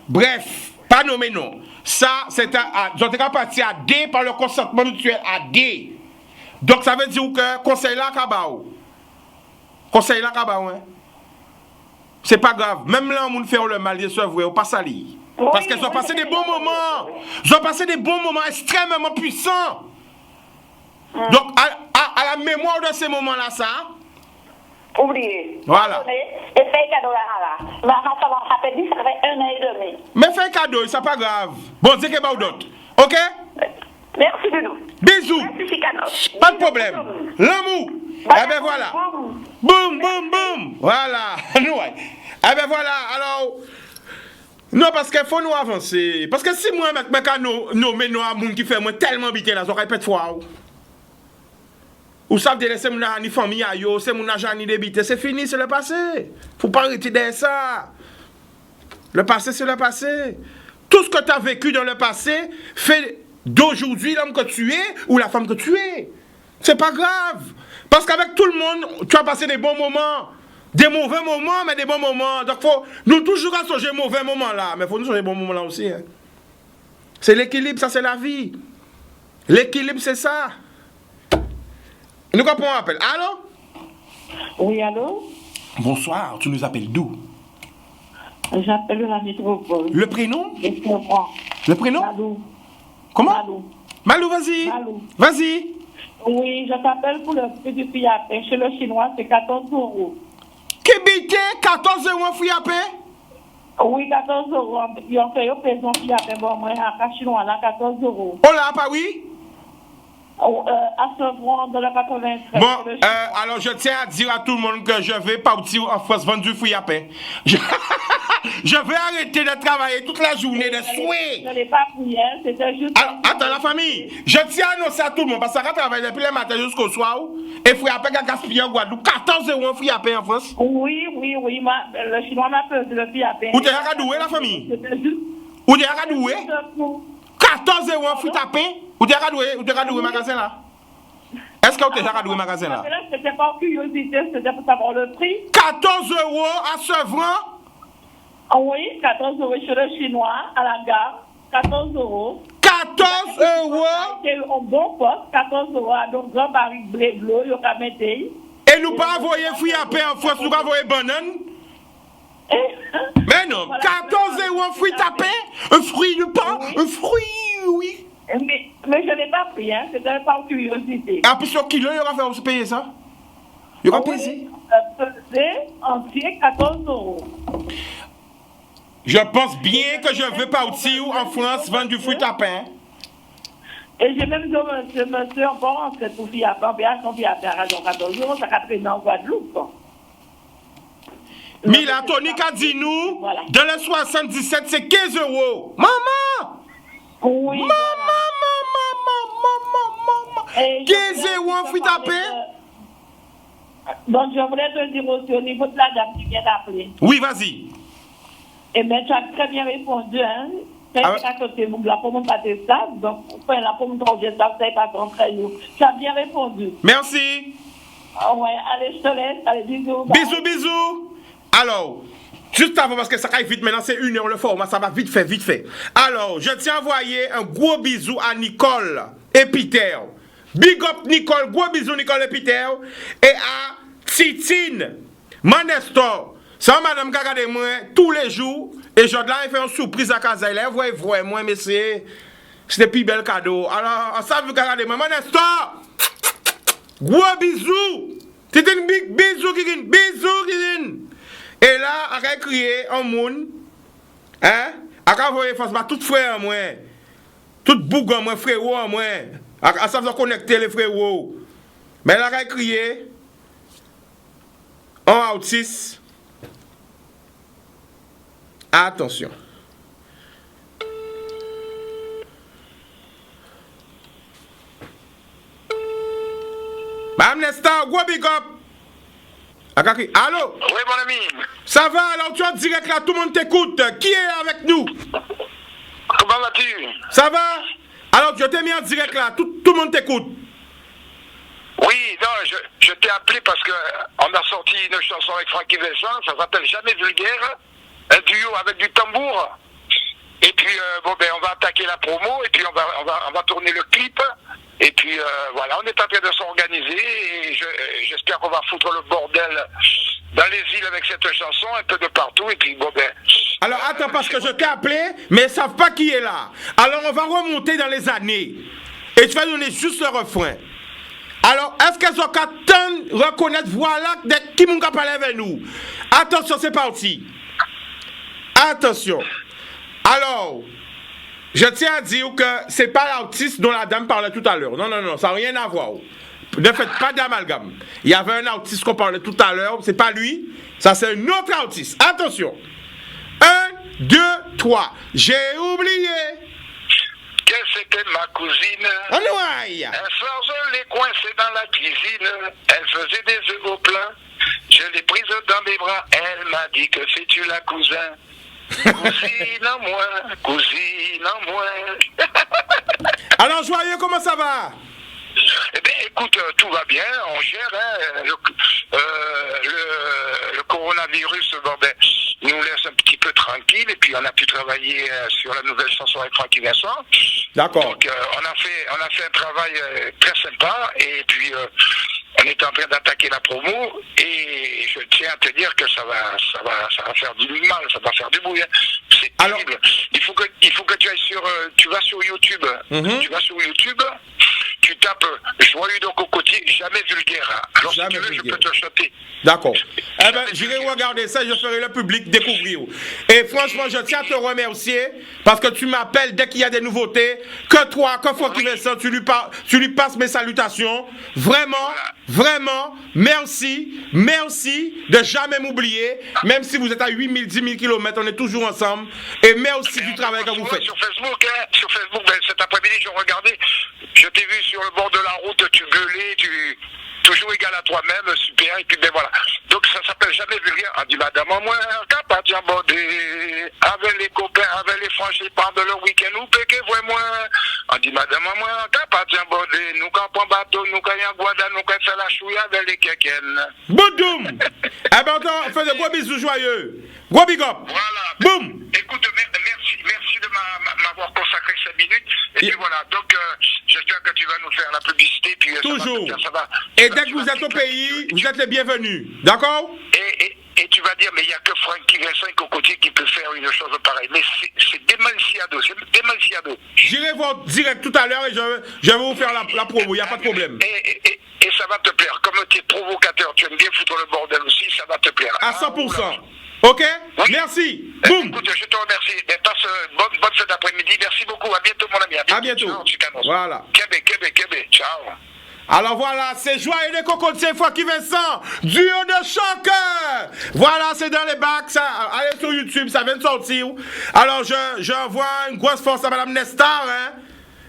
Bref, pas nommé non. Ça, c'est un parti à D par le consentement mutuel à D. Donc ça veut dire que conseil là kabao. Conseil là kabao, hein. C'est pas grave. Même là, on fait le mal, ils sont on pas sali. Parce qu'ils ont passé des bons moments. Ils ont passé des bons moments extrêmement puissants. Donc, à la mémoire de ces moments-là, ça. Oubliez. Voilà. Et fait cadeau là. Ça fait 10, ça fait 1 an et demi. Mais fais cadeau, c'est pas grave. Bon, c'est que d'autres. OK? Merci, Doudou. Bisous. Merci, Cano. Pas de problème. L'amour. Eh ben voilà. Boum. Voilà. Eh ben voilà. Alors. Non, parce qu'il faut nous avancer. Parce que si moi, nous menons à moun qui fait moi tellement bité là, ça répète fois. Ou savez laisser mon ani famille ayo, c'est mon argent ni débité, c'est fini, c'est le passé. Faut pas arrêter de ça. Le passé c'est le passé. Tout ce que tu as vécu dans le passé fait d'aujourd'hui l'homme que tu es ou la femme que tu es. C'est pas grave. Parce qu'avec tout le monde, tu as passé des bons moments. Des mauvais moments, mais des bons moments. Donc, faut nous toujours songer mauvais moments là. Mais il faut nous songer bons moments là aussi. Hein. C'est l'équilibre, ça c'est la vie. L'équilibre, c'est ça. Nous comprenons un appel. Allô? Oui, allô? Bonsoir, tu nous appelles d'où? J'appelle la métropole. Le prénom? Le prénom? Malou. Comment? Malou, vas-y. Malou. Vas-y. Oui, je t'appelle pour le prix du fruit à pain. Chez le chinois, c'est 14 €. Kébité, 14 € fruit à pain? Oui, 14 €. Ils ont fait un présent fruit à pain. Bon, moi, à chinois, là, 14 €. Oh là, pas oui? À Sevran, dans le 93. Bon, alors je tiens à dire à tout le monde que je vais partir en France vendre du fruit à pain. Je vais arrêter de travailler toute la journée de souhait. Je n'ai pas pris, c'était juste... Alors, attends, la famille, je tiens à annoncer à tout le monde, parce que ça travaille depuis le matin jusqu'au soir, et fruit à pain a gaspillé en Guadeloupe, 14 € fruit à pain en France. Oui, le chinois m'a pesé le fruit à pain. Où t'es à Radoué, la famille? C'était juste... Où t'es à Radoué? 14 € fruit à pain? Où t'es à Radoué magasin là? Est-ce que vous t'es à Radoué magasin là? C'était pas curiosité, c'était pour savoir le prix. 14 € à Sevran? Oui, 14 € chez le chinois, à la gare. 14 €. 14 €? C'est un bon poste, 14 €. Donc, grand baril bleu, il y a mettre. Et nous pas envoyer fruit à pain en France, nous pas envoyer banane? Mais non, 14 € fruit à pain? Un fruit de pain? Un fruit? oui. Mais je n'ai pas pris, hein. C'était par curiosité. Ah, puis sur kilo, il va faire vous payer ça? Il va peser? C'est entier 14 €. Je pense bien que je veux partir en France vendre du fruit à pain. Et j'ai même dit au monsieur, on peut rentrer pour fille à pain, son fille à pain à 14 €, ça va traîner en Guadeloupe. Mila, Tony a dit nous, voilà. Dans le 77, c'est 15 €. Maman! Oui. Maman! 15 € en fruit à pain? Donc, je voulais te dire aussi au niveau de la dame qui vient d'appeler. Oui, vas-y. Eh bien, tu as très bien répondu, hein. C'est à côté de la pomme pas de stade, donc, la pomme de stade, c'est pas contre nous. Tu as bien répondu. Merci. Ouais, allez, je te laisse. Allez, bisous. Bisous, bisous. Alors, juste avant, parce que ça arrive vite, maintenant c'est 1 heure le format, ça va vite fait, vite fait. Alors, je tiens à envoyer un gros bisou à Nicole et Peter. Big up Nicole, gros bisou Nicole et Peter. Et à Titine, Manestor. Ça, madame, regardez moi tous les jours. Et je là, il fait une surprise à Casa. Il voit moi, mais c'est le plus bel cadeau. Alors, ça, vous regardez moi, Manestor. Gros bisou. Titine, big bisou, Kikine. Bisou, Kikine. Et là, on a crié en monde, hein? On a envoyé force à tout frère en moi, tout boug en moi, frérot en moi. À ça, vous connecter les frérots. Mais là, on a crié en autiste. Attention. Madame Nesta, gros big up. Allô? Oui, mon ami. Ça va, alors tu es en direct là, tout le monde t'écoute. Qui est avec nous? Comment vas-tu? Ça va? Alors je t'ai mis en direct là, tout le monde t'écoute. Oui, non, je t'ai appelé parce que on a sorti une chanson avec Francky Vincent, ça s'appelle Jamais Vulgaire, un duo avec du tambour. Et puis, bon, ben, on va attaquer la promo, et puis on va tourner le clip. Et puis, voilà, on est en train de s'organiser, et j'espère qu'on va foutre le bordel dans les îles avec cette chanson, un peu de partout, et puis, bon, ben... Alors, attends, parce que je t'ai appelé, mais ils ne savent pas qui est là. Alors, on va remonter dans les années, et tu vas donner juste le refrain. Alors, est-ce qu'elles ont qu'à reconnaître, voilà, qui m'ont parlé avec nous? Attention, c'est parti. Attention. Alors... Je tiens à dire que c'est pas l'artiste dont la dame parlait tout à l'heure. Non, non, non, ça n'a rien à voir. Ne faites pas d'amalgame. Il y avait un artiste qu'on parlait tout à l'heure, c'est pas lui, ça c'est un autre artiste. Attention. 1, 2, 3. J'ai oublié. Que c'était ma cousine. Oh non, aïe. Un soir, je l'ai coincée dans la cuisine. Elle faisait des œufs au plein. Je l'ai prise dans mes bras. Elle m'a dit que c'est-tu la cousin. Cousine en moi, cousine en moi. Alors, Joyeux, comment ça va? Eh bien, écoute, tout va bien, on gère. Hein, le coronavirus, bon, ben, nous laisse un petit peu tranquille. Et puis, on a pu travailler sur la nouvelle chanson avec Francky Vincent. D'accord. Donc, on a fait un travail très sympa. Et puis, on est en train d'attaquer la promo. Et je tiens à te dire que ça va faire du mal, ça va faire du bruit. Hein. C'est terrible. Alors, il faut que tu ailles tu vas sur YouTube. Tu vas sur YouTube. Tu tapes Joyeux de Cocotier, jamais vulgaire. Alors jamais si tu veux, vulgaire. Je peux te chanter. D'accord. Eh bien, j'irai regarder ça, je ferai le public découvrir. Et franchement, je tiens à te remercier parce que tu m'appelles dès qu'il y a des nouveautés. Que toi, que Francky Vincent, tu lui passes mes salutations. Vraiment, vraiment, merci de jamais m'oublier. Même si vous êtes à 8 000, 10 000 km, on est toujours ensemble. Et merci du travail que vous faites. Sur Facebook, ben, cet après-midi, j'ai regardé. Je t'ai vu sur le bord de la route, tu gueulais, toujours égal à toi-même, super, et puis ben voilà. Donc ça s'appelle Jamais Vulgaire. On dit madame, moi, capable d'abonder, avec les copains, avec les franchis, pendant le week-end, ou péquez vraiment. On dit madame, moi, capable d'abonder, nous campons bateau, nous caillons guada, nous caillons faire la chouille avec les kéken. Boudoum! Eh ben, on fait de gros bisous joyeux. Gros big up. Voilà. Boum! Écoute, merci de m'avoir consacré 5 minutes. Et puis voilà, donc j'espère que tu vas nous faire la publicité. Puis, toujours. Ça va. Et dès que vous êtes au pays, vous êtes les bienvenus. D'accord? Et tu vas dire, mais il n'y a que Francky Vincent Cocotier qui peut faire une chose pareille. Mais c'est démanciado, c'est démanciado. J'irai voir direct tout à l'heure et je vais vous faire la promo, il n'y a pas de problème. Et ça va te plaire. Comme tu es provocateur, tu aimes bien foutre le bordel aussi, ça va te plaire. À 100%. Ok? Oui. Merci. Boum. Écoute, je te remercie. Passe bonne fête d'après-midi. Merci beaucoup. À bientôt, mon ami. À bientôt. Ciao, voilà. Kébé. Ciao. Alors voilà, c'est Joie et les cocotiers, Francky Vincent, duo de choc. Voilà, c'est dans les bacs, ça, allez sur YouTube, ça vient de sortir. Alors j'envoie une grosse force à Madame Nestar, hein,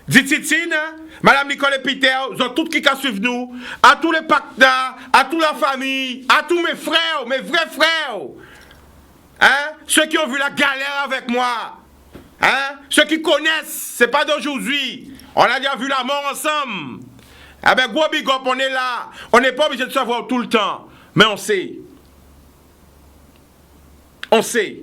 Dititine, Madame Nicole et Peter, ils ont toutes qui suivent nous, à tous les partenaires, à toute la famille, à tous mes frères, mes vrais frères, hein, ceux qui ont vu la galère avec moi, hein, ceux qui connaissent, c'est pas d'aujourd'hui, on a déjà vu la mort ensemble. Ah ben, gros big up, on est là. On n'est pas obligé de savoir tout le temps. Mais on sait. On sait.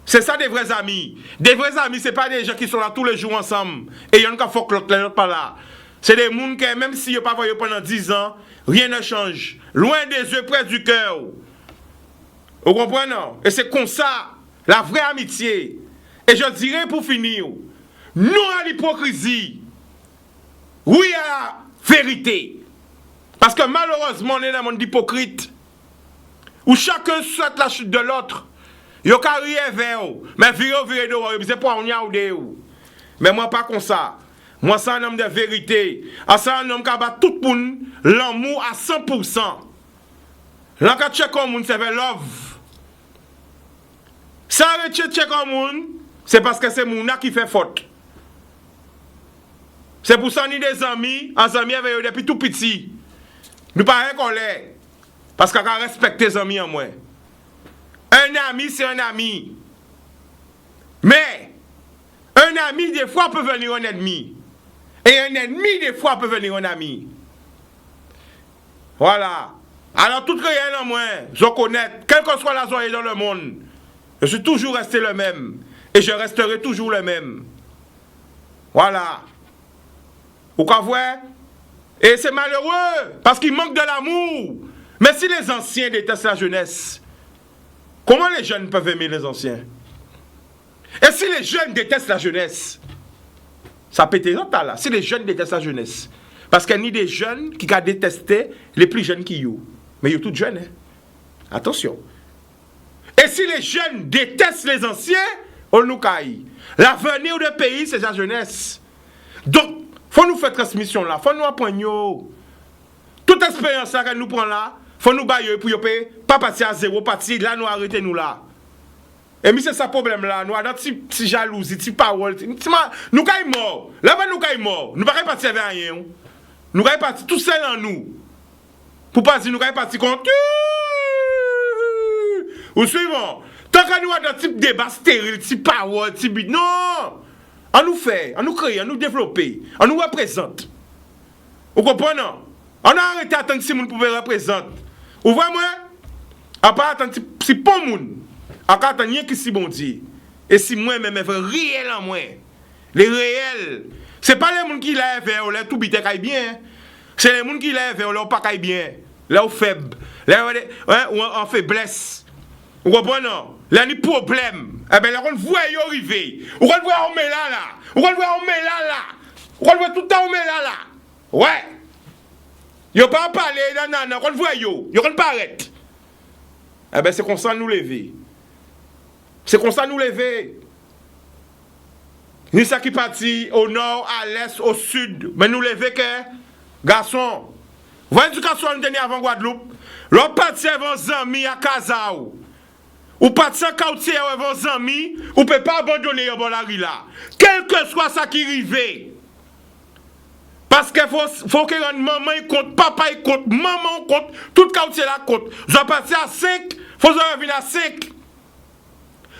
C'est ça des vrais amis. Des vrais amis, c'est pas des gens qui sont là tous les jours ensemble. Et il y en a qui font que l'autre pas là. C'est des gens qui, même s'ils n'ont pas voyé pendant 10 ans, rien ne change. Loin des yeux, près du cœur. Vous comprenez? Et c'est comme ça, la vraie amitié. Et je dirais pour finir, non à l'hypocrisie. Oui à la vérité. Parce que malheureusement, on est dans un monde hypocrite. Où chacun souhaite la chute de l'autre. Yo ka rier vers ou. Mais viré dehors, c'est pour on y a ou. Mais moi pas comme ça. Moi c'est un homme de vérité. C'est un homme qui bat tout le monde l'amour à 100%. Là quand tu comme monde c'est vers love. Ça tu comme monde, c'est parce que c'est mon qui fait faute. C'est pour ça que nous des amis, en amis avec eux depuis tout petit. Nous pas qu'on l'est. Parce qu'on respecte les amis en moi. Un ami, c'est un ami. Mais, un ami, des fois, peut venir un ennemi. Et un ennemi, des fois, peut venir un ami. Voilà. Alors, tout réel en moi, je connais, quelle que soit la zone dans le monde, je suis toujours resté le même. Et je resterai toujours le même. Voilà. Vous comprenez? Et c'est malheureux, parce qu'il manque de l'amour. Mais si les anciens détestent la jeunesse, comment les jeunes peuvent aimer les anciens? Et si les jeunes détestent la jeunesse, ça peut être là. Si les jeunes détestent la jeunesse, parce qu'il y a des jeunes qui ont détesté les plus jeunes qui y ont. Mais ils sont tous jeunes. Hein? Attention. Et si les jeunes détestent les anciens, on nous caille. L'avenir du pays, c'est la jeunesse. Donc, faut nous faire transmission là, faut nous apprendre. Toute expérience que nous prenons là, faut nous bailler pour pas partir à zéro, partir là, nous arrêter nous là. Et mais c'est ça le problème là, nous avons petit jalousie, petit parole, nous sommes morts. Là-bas nous sommes morts, nous ne pouvons pas partir avec rien. Nous sommes partis tout seuls en nous. Pour pas dire nous sommes partis contre. Ou suivant, tant que nous avons un type débat stérile, petit parole, petit but, non! On nous fait, on nous crée, on nous développe, on nous représente. Vous comprenez? On a arrêté d'attendre si moun pouvait représenter. Vous voyez moi? À part attendre si pas moun. À part attendre rien qui si bon Dieu. Et si moi-même je veux réel en moi. Les réels. C'est pas les moun qui lèvent vers eux, tout bité caille bien. C'est les moun qui lèvent vers eux, pas caille bien. Là où faible. Là où en faiblesse. Vous comprenez? Là, il y a des problèmes. Eh bien, là, on voit arriver. On voit on met là. On voit on met là. On voit tout le temps on met là. Ouais. Yo pas parler, non, on voit yo. Yo on pas arrêter. Eh bien, c'est comme ça nous lever. C'est comme ça nous lever. Ni ça qui partit au nord, à l'est, au sud. Mais nous lever que, garçon. Voyez l'éducation nous donne avant Guadeloupe. L'autre parti avant Zami à Kazao. Ou pas de 100 quartiers avec vos amis, ou ne pouvez pas abandonner la rue là. Quel que soit ça qui arrive. Parce qu'il faut que maman compte, papa compte, maman compte, tout quartier là compte. Vous êtes parti à 5, il faut revenir à 5.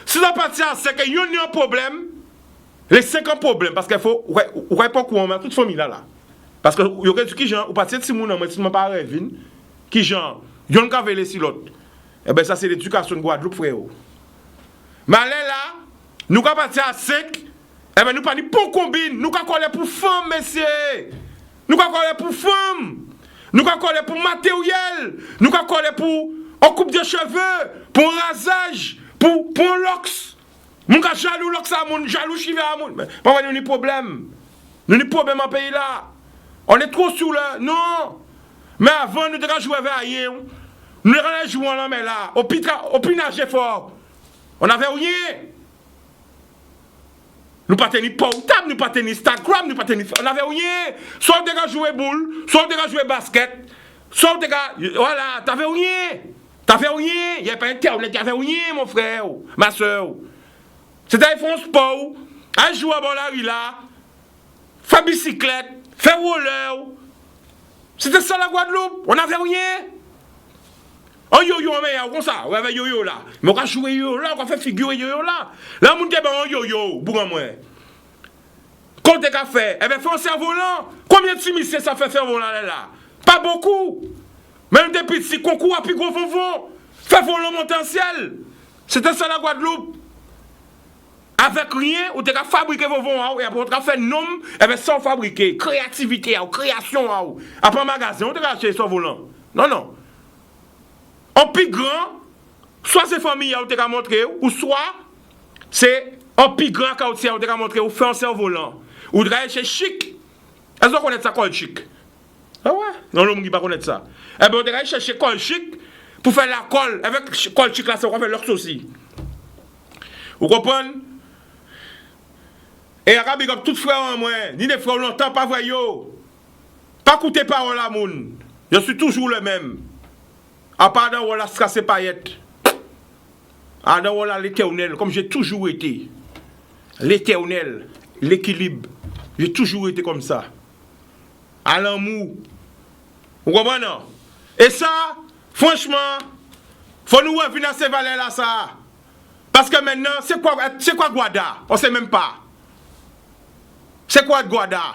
Si vous êtes parti à 5, il y a un problème. Les 5 ont un problème. Parce qu'il faut, vous ne pas quoi, toute famille là. Parce que vous avez dit qui genre, vous partez de 6 mois, mais si vous pas revenu, qui genre, il y a un cavalier sur l'autre. Eh bien, ça, c'est l'éducation de Guadeloupe, frère. Mais là, nous sommes partis à 5. Eh bien, nous pas pour combine. Nous sommes collés pour femmes, messieurs. Nous sommes collés pour femmes. Nous sommes collés pour matériel. Nous sommes collés pour On coupe des cheveux pour un rasage, pour un lox. Mon gars jaloux lox à mon, jaloux chivé à mon. Pas nous ni problème. Nous ni problème en pays là. On est trop sous là. Non. Mais avant nous devons jouer avec rien. Nous devons jouer en mais là. Au pinage fort. On avait rien. Nous pas tenir portable, nous pas tenir Instagram, nous pas tenir. On avait rien. Soit on devons jouer boule, soit on devons jouer basket. Soit on devons. Voilà, t'avais rien. T'avais rien. Il n'y a pas internet, t'avais rien, mon frère, ma soeur. C'était un fond sport. Un jouer à la rue là. Faire bicyclette, faire roller. C'était ça la Guadeloupe. On n'avait rien. Un yo-yo, mais comme ça, on avait yo-yo là. Mais on va jouer yo-yo là, on va faire figurer yo-yo là. Là, on dit, un yo-yo, pour moi. Quand tu as fait, eh bien, fais un cerf-volant. Combien de simiciers ça fait faire volant là? Pas beaucoup. Même des petits concours à plus gros vont. Faire volant monter en ciel. C'était ça la Guadeloupe. Avec rien, on a fabriqué vos vents, et après on a fait nom, et bien sans fabriquer, créativité, création, après un magasin, on a acheté son volant. Non, non. En plus grand, soit c'est famille qui a montré, ou soit c'est en plus grand qui a montré, ou fait un cerf volant. Ou travailler chez Chic. Est-ce qu'on connaît ça, Col Chic? Ah ouais? Non, l'homme qui ne connaît pas ça. Eh bien, on travaille chez Col Chic pour faire la colle. Avec Col Chic là, ça va faire l'ours aussi. Vous comprenez? Et Arabe, comme tout frère en moi, ni des frères longtemps, pas voyou. Pas écouter parole à moun. Je suis toujours le même. À part dans la strasse paillette. À dans l'éternel, comme j'ai toujours été. L'éternel, l'équilibre. J'ai toujours été comme ça. À l'amour. Vous comprenez? Et ça, franchement, faut nous revenir à ces valeurs-là, ça. Parce que maintenant, c'est quoi Guada? On ne sait même pas. C'est quoi Guada?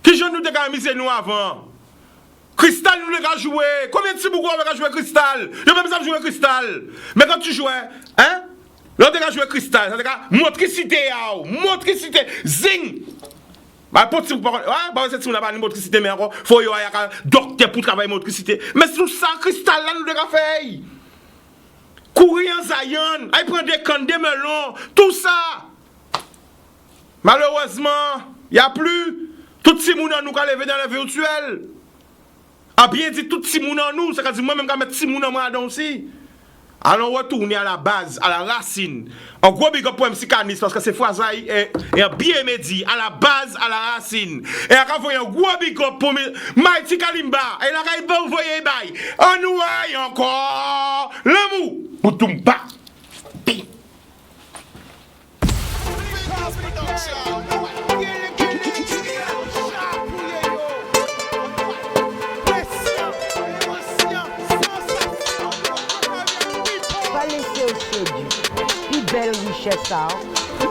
Qui joue nous de misé nous avant? Cristal nous les joué. Combien de Tibougo on a joué Cristal? Je même ça jouer Cristal. Mais quand tu jouais, hein? L'autre a joué Cristal. C'est motricité, motricité, zing. Bah pour tu pas bah c'est on n'a pas motricité mais encore faut y avoir docteur pour travailler motricité. Mais tout ça Cristal là nous les fait. Courir en Zion, il prend des cannes, des melons, tout ça. Malheureusement, il n'y a plus. Tout le monde nous qui levé dans la virtuelle. A bien dit tout le monde nous, c'est que moi-même, je vais mettre tout le monde dans aussi. Allons retourner à la base, à la racine. En gros, big up pour MC Canis, parce que c'est Fouazaï et bien médi, à la base, à la racine. Et après, il y a un gros big up pour Mighty Kalimba. Et là, il va vous voyez, bye. On nous a encore l'amour. Boutoumba. Pas laisser au séduit. Plus belle richesse, ça. Et